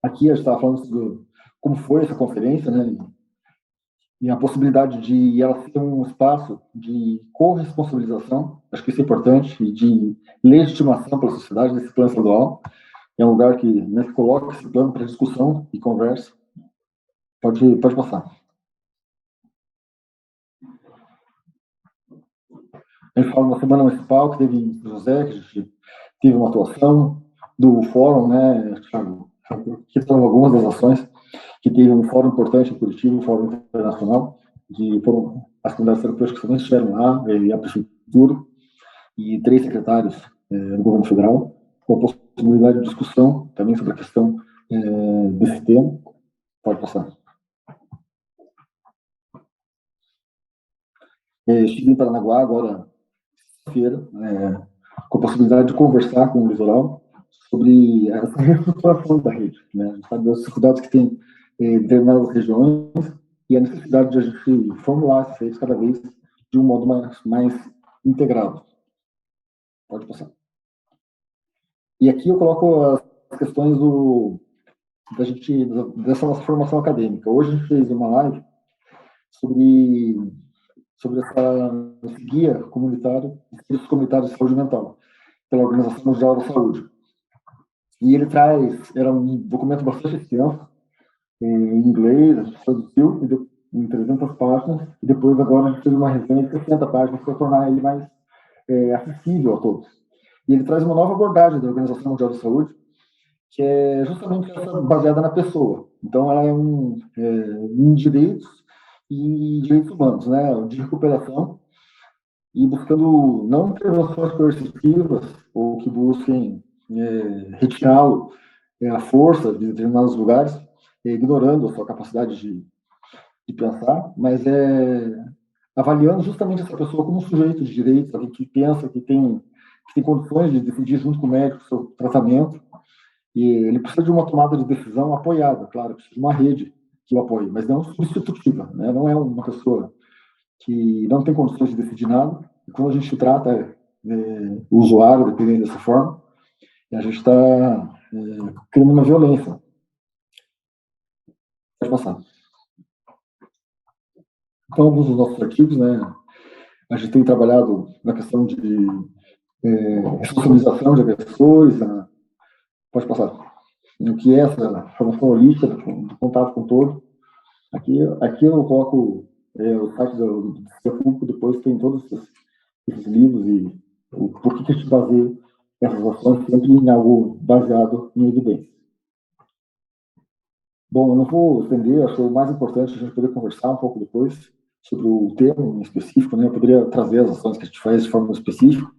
Aqui a gente estava falando sobre como foi essa conferência, né? E a possibilidade de ela ser um espaço de corresponsabilização, acho que isso é importante, e de legitimação pela sociedade nesse plano estadual. É um lugar que, né, que coloca esse plano para discussão e conversa. Pode passar. A gente fala uma semana municipal que teve em José, que a gente teve uma atuação do fórum, né, Thiago? Que são algumas das ações que teve um fórum importante em Curitiba, um fórum internacional, foram as comunidades terapêuticas que também estiveram lá, e a prefeitura, e 3 secretários do governo federal, com a possibilidade de discussão também sobre a questão desse tema. Pode passar. Estive em Paranaguá agora, feira, com a possibilidade de conversar com o litoral sobre essa reestruturação da rede, né? A gente sabe das dificuldades que tem em determinadas regiões e a necessidade de a gente formular essas redes cada vez de um modo mais integrado. Pode passar. E aqui eu coloco as questões dessa nossa formação acadêmica. Hoje a gente fez uma live sobre esse guia comunitário, serviços comunitários de saúde mental, pela Organização Mundial da Saúde. E ele era um documento bastante extenso, em inglês, a gente traduziu em 300 páginas, e depois agora a gente fez uma resenha de 60 páginas para tornar ele mais acessível a todos. E ele traz uma nova abordagem da Organização Mundial da Saúde, que é justamente essa baseada na pessoa. Então, ela é em direitos e direitos humanos, né? De recuperação e buscando não intervenções coercitivas ou que busquem retirá-lo à força de determinados lugares, ignorando a sua capacidade de pensar, mas avaliando justamente essa pessoa como um sujeito de direitos, alguém que pensa, que tem condições de decidir junto com o médico o seu tratamento, e ele precisa de uma tomada de decisão apoiada, claro, precisa de uma rede que o apoie, mas não substitutiva, né? Não é uma pessoa que não tem condições de decidir nada, e quando a gente trata o usuário, dependendo dessa forma, a gente está criando uma violência. Pode passar. Então, alguns dos nossos artigos, né, a gente tem trabalhado na questão de responsabilização de agressores, pode passar, o que é essa formação holística do contato com todo. Aqui eu coloco o site do Sistema Público, depois tem todos esses livros e por que a gente baseia essas ações sempre em algo baseado em evidência. Bom, eu não vou estender, acho que o mais importante é a gente poder conversar um pouco depois sobre o tema em específico, né? Eu poderia trazer as ações que a gente faz de forma específica,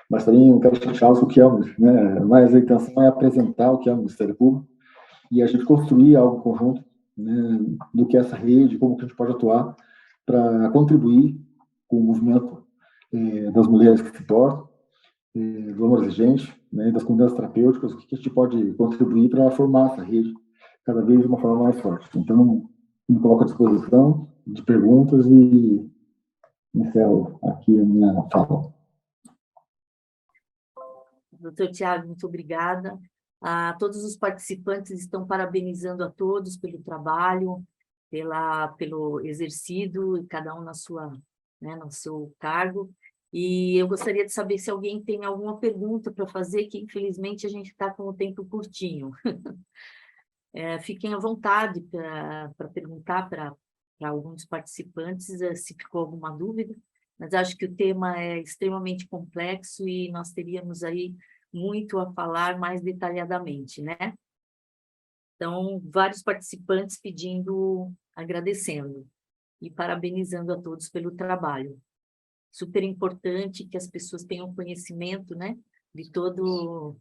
mas também não quero chatear o que é, né? Mas a intenção é apresentar o que é o Ministério Público e a gente construir algo conjunto, né, do que é essa rede, como que a gente pode atuar para contribuir com o movimento das mulheres que se importam, do amor exigente, né, das comunidades terapêuticas, o que a gente pode contribuir para formar essa rede cada vez de uma forma mais forte. Então, me coloco à disposição de perguntas e encerro aqui a minha fala. Doutor Tiago, muito obrigada. Todos os participantes estão parabenizando a todos pelo trabalho, pelo exercido, cada um no seu cargo. E eu gostaria de saber se alguém tem alguma pergunta para fazer, que infelizmente a gente está com o tempo curtinho. Fiquem à vontade para perguntar para alguns participantes se ficou alguma dúvida, mas acho que o tema é extremamente complexo e nós teríamos aí muito a falar mais detalhadamente, né? Então, vários participantes agradecendo e parabenizando a todos pelo trabalho. Super importante que as pessoas tenham conhecimento, né, de todo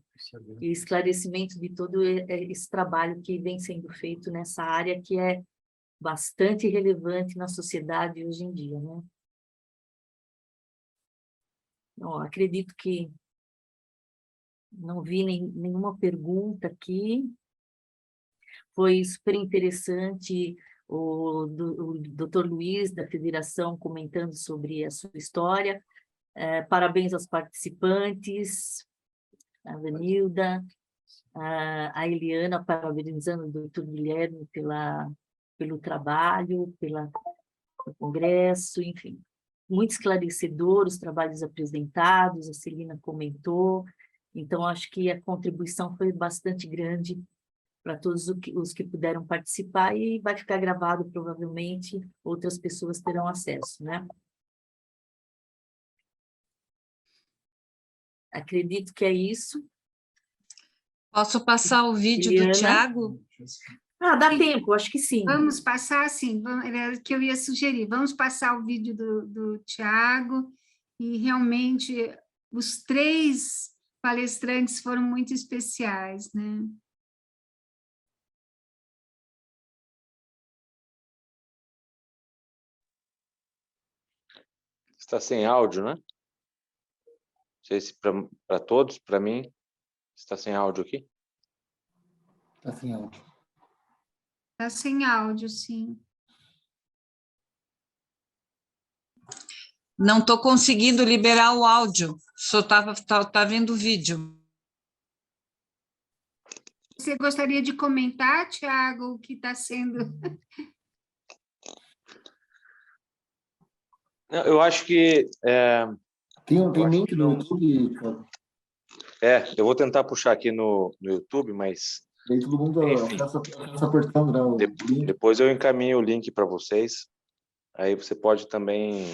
e esclarecimento de todo esse trabalho que vem sendo feito nessa área que é bastante relevante na sociedade hoje em dia, né? Então, acredito que não vi nenhuma pergunta aqui. Foi super interessante o Dr. Luiz, da Federação, comentando sobre a sua história. Parabéns aos participantes, a Vanilda, a Eliana, parabenizando o Dr. Guilherme pelo trabalho, pelo congresso, enfim. Muito esclarecedor os trabalhos apresentados, a Celina comentou. Então, acho que a contribuição foi bastante grande para todos os que puderam participar e vai ficar gravado, provavelmente, outras pessoas terão acesso, né? Acredito que é isso. Posso passar o vídeo Eliana? do Tiago? Dá tempo, acho que sim. Vamos passar, sim, era que eu ia sugerir, vamos passar o vídeo do Tiago, e realmente os 3 palestrantes foram muito especiais, né? Está sem áudio, né? Não sei se para todos, para mim, está sem áudio aqui. Está sem áudio. Está sem áudio, sim. Não estou conseguindo liberar o áudio, só tá vendo o vídeo. Você gostaria de comentar, Tiago, o que está sendo... Eu acho que... Tem link no YouTube, Tiago? eu vou tentar puxar aqui no YouTube, mas... Aí todo mundo acessa apertando, né, o link. Depois eu encaminho o link para vocês. Aí você pode também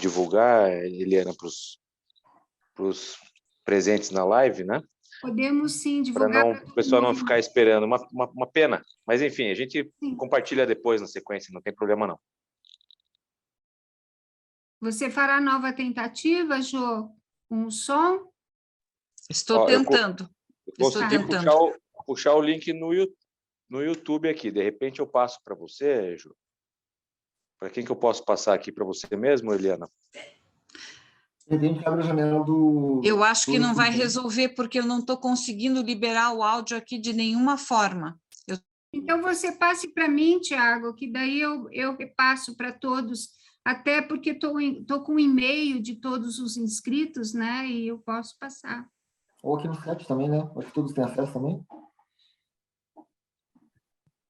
divulgar, Eliana, para os presentes na live, né? Podemos, sim, divulgar para o pessoal não ficar esperando. Uma pena. Mas, enfim, a gente compartilha depois na sequência, não tem problema, não. Você fará nova tentativa, Jô, com o som? Estou Ó, tentando. Eu Estou consegui tentando. puxar o link no YouTube aqui. De repente eu passo para você, Ju. Para quem que eu posso passar aqui? Para você mesmo, Eliana? De repente abre a janela do... Eu acho que do não vai YouTube. resolver, porque eu não estou conseguindo liberar o áudio aqui de nenhuma forma. Então, você passe para mim, Tiago, que daí eu passo para todos, até porque estou com o e-mail de todos os inscritos, né? E eu posso passar. Ou aqui no chat também, né? Acho que todos têm acesso também.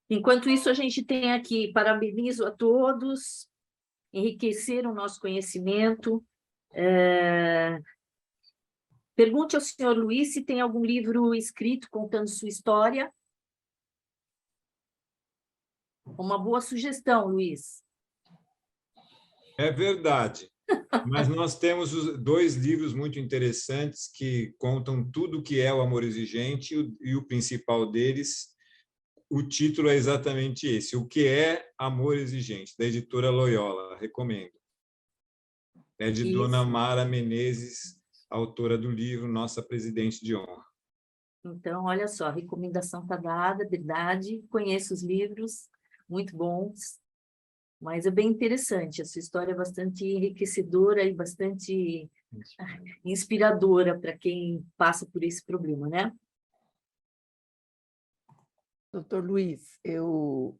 Enquanto isso, a gente tem aqui, parabenizo a todos, enriqueceram o nosso conhecimento. Pergunte ao senhor Luiz se tem algum livro escrito contando sua história. Uma boa sugestão, Luiz. É verdade. Mas nós temos 2 livros muito interessantes que contam tudo o que é o amor exigente e o principal deles, o título é exatamente esse, O que é Amor Exigente, da editora Loyola, recomendo. É de Dona Mara Menezes, autora do livro Nossa Presidente de Honra. Então, olha só, a recomendação está dada, verdade. Conheço os livros, muito bons, mas é bem interessante. A sua história é bastante enriquecedora e bastante inspiradora para quem passa por esse problema, né? Doutor Luiz, eu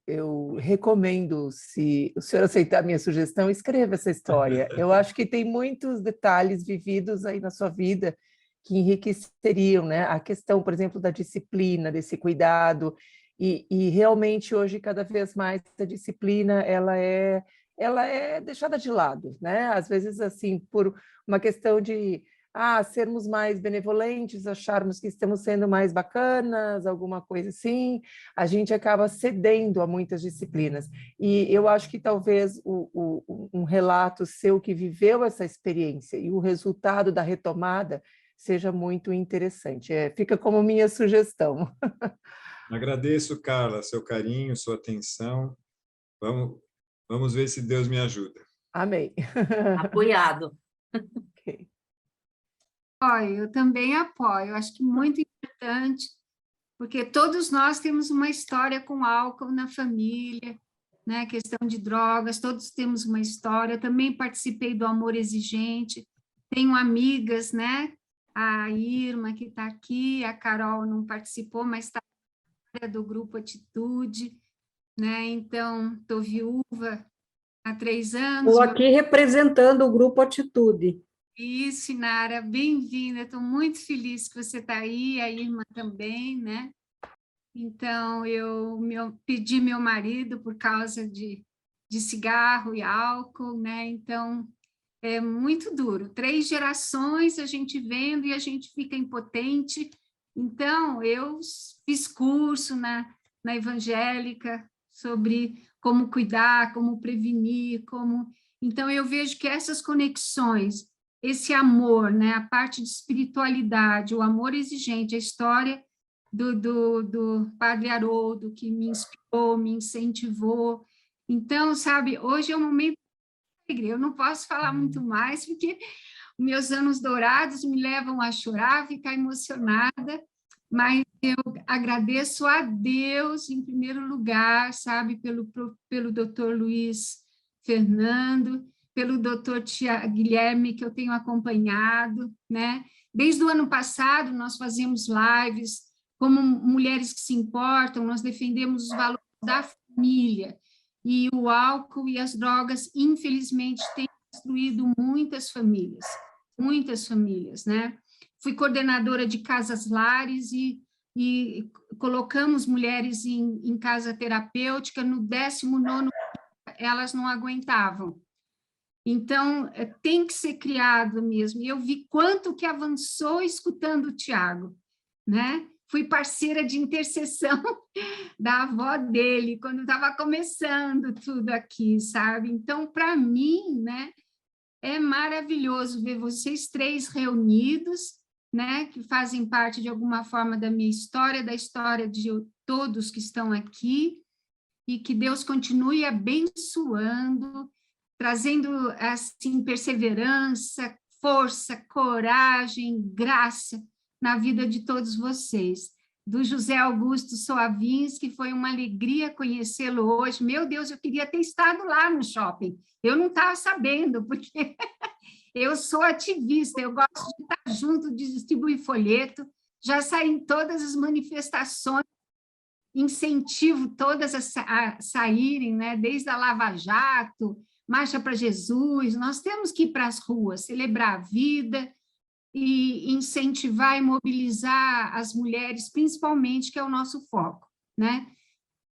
recomendo, se o senhor aceitar a minha sugestão, escreva essa história. Eu acho que tem muitos detalhes vividos aí na sua vida que enriqueceriam, né? A questão, por exemplo, da disciplina, desse cuidado, e realmente hoje, cada vez mais, a disciplina ela é deixada de lado, né? Às vezes, assim, por uma questão de sermos mais benevolentes, acharmos que estamos sendo mais bacanas, alguma coisa assim, a gente acaba cedendo a muitas disciplinas. E eu acho que talvez um relato seu que viveu essa experiência e o resultado da retomada seja muito interessante. Fica como minha sugestão. Agradeço, Carla, seu carinho, sua atenção. Vamos ver se Deus me ajuda. Amém. Apoiado. Okay. Eu também apoio, acho que muito importante, porque todos nós temos uma história com álcool na família, né? Questão de drogas, todos temos uma história. Eu também participei do Amor Exigente, tenho amigas, né? A Irma, que está aqui, a Carol não participou, mas está do Grupo Atitude, né? Então, estou viúva há 3 anos. Estou aqui representando o Grupo Atitude. Isso, Nara, bem-vinda. Estou muito feliz que você está aí, a Irma também, né? Então, eu pedi meu marido por causa de cigarro e álcool, né? Então, é muito duro. 3 gerações a gente vendo e a gente fica impotente. Então, eu fiz curso na evangélica sobre como cuidar, como prevenir, como... Então, eu vejo que essas conexões, esse amor, né, a parte de espiritualidade, o amor exigente, a história do Padre Haroldo, que me inspirou, me incentivou. Então, sabe, hoje é um momento alegre. Eu não posso falar muito mais, porque meus anos dourados me levam a chorar, a ficar emocionada, mas eu agradeço a Deus, em primeiro lugar, sabe, pelo doutor Luiz Fernando, pelo doutor Guilherme, que eu tenho acompanhado, né? Desde o ano passado, nós fazemos lives, como Mulheres que se Importam, nós defendemos os valores da família, e o álcool e as drogas, infelizmente, têm destruído muitas famílias, né? Fui coordenadora de casas-lares e colocamos mulheres em casa terapêutica, no 19º elas não aguentavam. Então, tem que ser criado mesmo. E eu vi quanto que avançou escutando o Tiago, né? Fui parceira de intercessão da avó dele, quando estava começando tudo aqui, sabe? Então, para mim, né, é maravilhoso ver vocês 3 reunidos, né, que fazem parte de alguma forma da minha história, da história de todos que estão aqui, e que Deus continue abençoando, trazendo assim perseverança, força, coragem, graça na vida de todos vocês. Do José Augusto Soavins, que foi uma alegria conhecê-lo hoje. Meu Deus, eu queria ter estado lá no shopping. Eu não estava sabendo, porque eu sou ativista, eu gosto de estar junto, de distribuir folheto, já saí em todas as manifestações, incentivo todas a saírem, né? Desde a Lava Jato, Marcha para Jesus. Nós temos que ir para as ruas, celebrar a vida e incentivar e mobilizar as mulheres, principalmente, que é o nosso foco, né?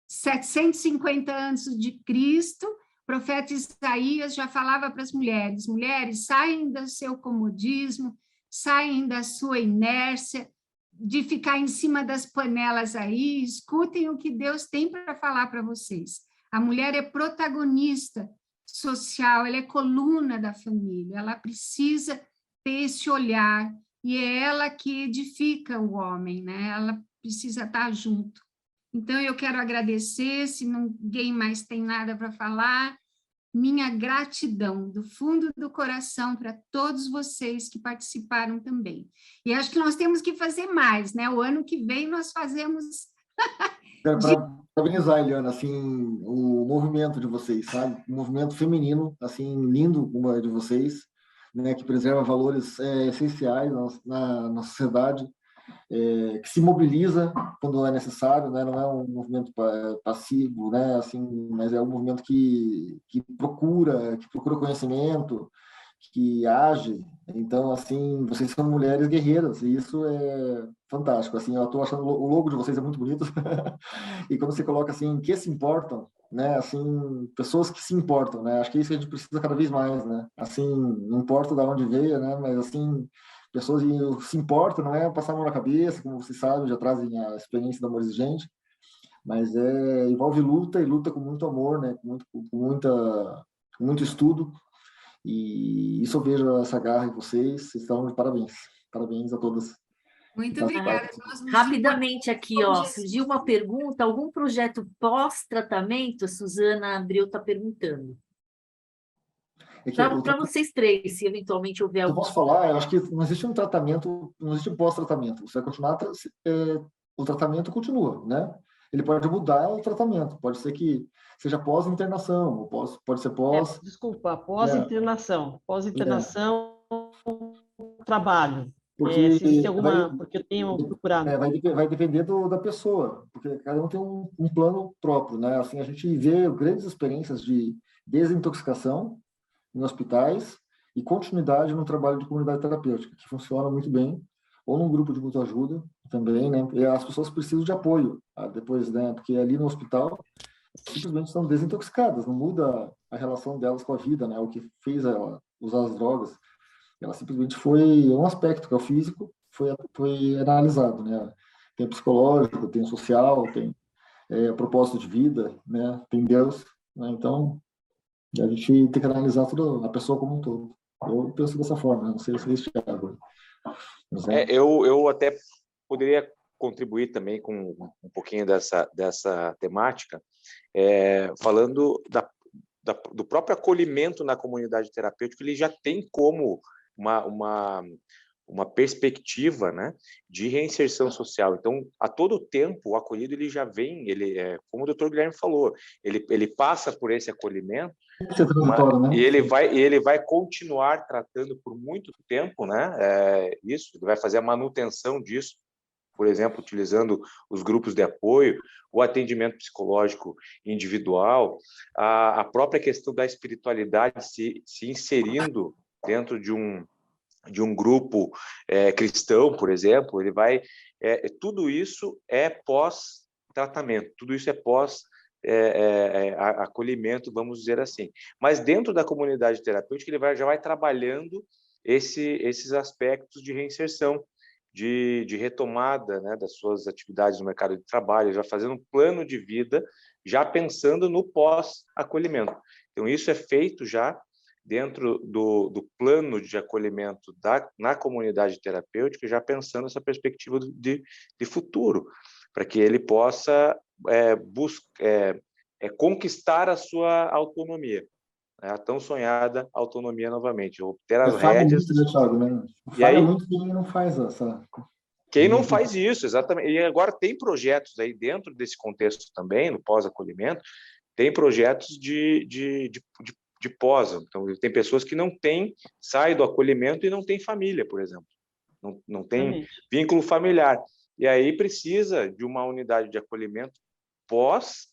750 anos de Cristo, o profeta Isaías já falava para as mulheres: mulheres, saem do seu comodismo, saem da sua inércia, de ficar em cima das panelas aí, escutem o que Deus tem para falar para vocês. A mulher é protagonista social, ela é coluna da família, ela precisa ter esse olhar, e é ela que edifica o homem, né? Ela precisa estar junto. Então, eu quero agradecer, se ninguém mais tem nada para falar, minha gratidão do fundo do coração para todos vocês que participaram também. E acho que nós temos que fazer mais, né? O ano que vem nós fazemos... Quero parabenizar, Eliana, assim, o movimento de vocês, sabe? O movimento feminino, assim, lindo como é de vocês, né? Que preserva valores essenciais na sociedade, que se mobiliza quando é necessário, né? Não é um movimento passivo, né? Assim, mas é um movimento que procura conhecimento, que age. Então, assim, vocês são mulheres guerreiras, e isso é fantástico. Assim, eu estou achando o logo de vocês é muito bonito. E quando você coloca assim, que se importam, né? Assim, pessoas que se importam, né? Acho que é isso que a gente precisa cada vez mais, né? Assim, não importa de onde veio, né? Mas assim, pessoas que se importam, não é passar a mão na cabeça, como vocês sabem, já trazem a experiência da Amor Exigente, mas envolve luta, e luta com muito amor, né? Com muito estudo, e isso eu vejo essa garra em vocês estão de parabéns. Parabéns a todas. Muito obrigada. Rapidamente aqui, ó, surgiu uma pergunta: algum projeto pós-tratamento? A Suzana Abreu está perguntando. Para vocês três, se eventualmente houver algum. Eu posso falar, eu acho que não existe um tratamento, não existe um pós-tratamento. Você vai continuar, o tratamento continua, né? Ele pode mudar o tratamento, pode ser que seja pós-internação, pode ser pós... Desculpa, pós-internação. Pós-internação, trabalho. Porque, se existe alguma... porque eu tenho procurado. Vai depender da pessoa, porque cada um tem um plano próprio, né? Assim, a gente vê grandes experiências de desintoxicação em hospitais e continuidade no trabalho de comunidade terapêutica, que funciona muito bem, ou num grupo de muita ajuda também, né? E as pessoas precisam de apoio depois, né? Porque ali no hospital simplesmente estão desintoxicadas, não muda a relação delas com a vida, né? O que fez ela usar as drogas, ela simplesmente foi um aspecto que é o físico, foi analisado, né? Tem psicológico, tem social, tem propósito de vida, né? Tem Deus, né? Então a gente tem que analisar toda a pessoa como um todo. Eu penso dessa forma, não sei se é Thiago. Eu até poderia contribuir também com um pouquinho dessa temática, falando do próprio acolhimento na comunidade terapêutica. Ele já tem como uma perspectiva, né, de reinserção social. Então, a todo tempo, o acolhido ele já vem, como o Dr. Guilherme falou, ele passa por esse acolhimento, né? e ele vai continuar tratando por muito tempo, né? Isso, ele vai fazer a manutenção disso, por exemplo, utilizando os grupos de apoio, o atendimento psicológico individual, a própria questão da espiritualidade se inserindo dentro de um grupo cristão, por exemplo. Ele vai... tudo isso é pós-tratamento, tudo isso é pós-acolhimento, vamos dizer assim. Mas dentro da comunidade terapêutica, ele já vai trabalhando esses aspectos de reinserção, de retomada, né, das suas atividades no mercado de trabalho, já fazendo um plano de vida, já pensando no pós-acolhimento. Então, isso é feito já dentro do plano de acolhimento na comunidade terapêutica, já pensando essa perspectiva de futuro, para que ele possa conquistar a sua autonomia. né, a tão sonhada autonomia novamente, ou ter as Falha rédeas. muito, né, Thiago, né? E Falha aí, muito quem não faz essa... quem não faz isso, exatamente. E agora tem projetos aí dentro desse contexto também, no pós-acolhimento, tem projetos de pós. Então, tem pessoas que não têm, saem do acolhimento e não têm família, por exemplo. Não tem vínculo familiar. E aí precisa de uma unidade de acolhimento pós,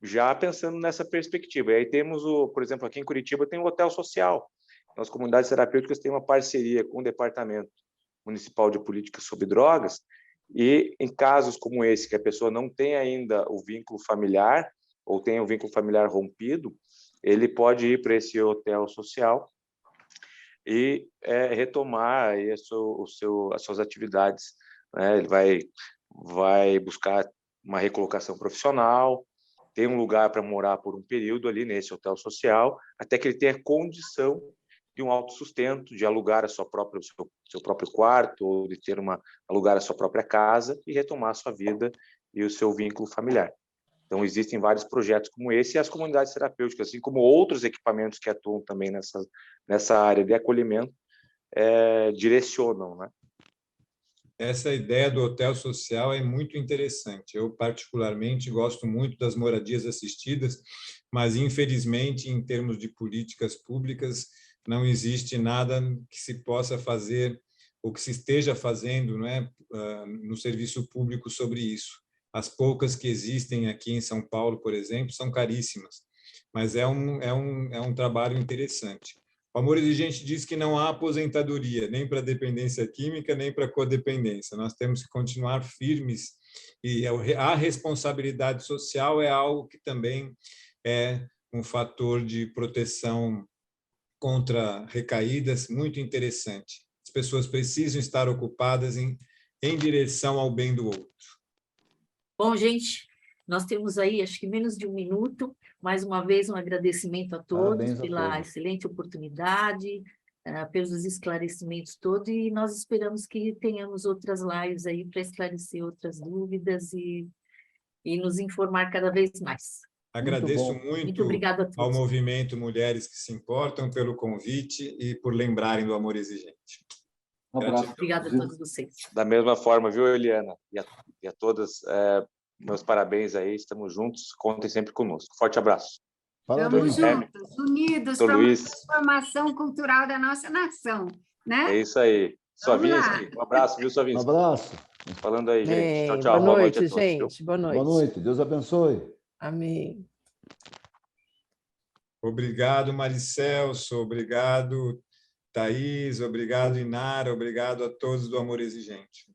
já pensando nessa perspectiva. E aí temos, por exemplo, aqui em Curitiba tem um hotel social. As comunidades terapêuticas têm uma parceria com o Departamento Municipal de Políticas sobre Drogas, e em casos como esse, que a pessoa não tem ainda o vínculo familiar, ou tem o vínculo familiar rompido, ele pode ir para esse hotel social e retomar aí as suas atividades, né? Ele vai buscar uma recolocação profissional, tem um lugar para morar por um período ali nesse hotel social, até que ele tenha condição de um autossustento, de alugar seu próprio quarto, ou de alugar a sua própria casa e retomar a sua vida e o seu vínculo familiar. Então, existem vários projetos como esse, e as comunidades terapêuticas, assim como outros equipamentos que atuam também nessa área de acolhimento, direcionam, né? Essa ideia do hotel social é muito interessante. Eu, particularmente, gosto muito das moradias assistidas, mas, infelizmente, em termos de políticas públicas, não existe nada que se possa fazer ou que se esteja fazendo, não é, no serviço público sobre isso. As poucas que existem aqui em São Paulo, por exemplo, são caríssimas, mas é um trabalho interessante. O Amor Exigente diz que não há aposentadoria, nem para dependência química, nem para codependência. Nós temos que continuar firmes, e a responsabilidade social é algo que também é um fator de proteção contra recaídas muito interessante. As pessoas precisam estar ocupadas em direção ao bem do outro. Bom, gente, nós temos aí, acho que menos de um minuto. Mais uma vez, um agradecimento a todos pela excelente oportunidade, pelos esclarecimentos todos, e nós esperamos que tenhamos outras lives aí para esclarecer outras dúvidas e nos informar cada vez mais. Agradeço muito ao movimento Mulheres que se Importam pelo convite e por lembrarem do Amor Exigente. Um abraço. Obrigada a todos vocês. Da mesma forma, viu, Eliana? E a todas, meus parabéns aí, estamos juntos, contem sempre conosco. Forte abraço. Estamos juntos, unidos para uma transformação cultural da nossa nação, né? É isso aí. Sovinski, um abraço, viu, Sovinski? Um abraço. Falando aí, gente. Tchau, tchau. Boa noite, gente. Boa noite. Boa noite. Deus abençoe. Amém. Obrigado, Maricelso. Obrigado, Thaís. Obrigado, Inara. Obrigado a todos do Amor Exigente.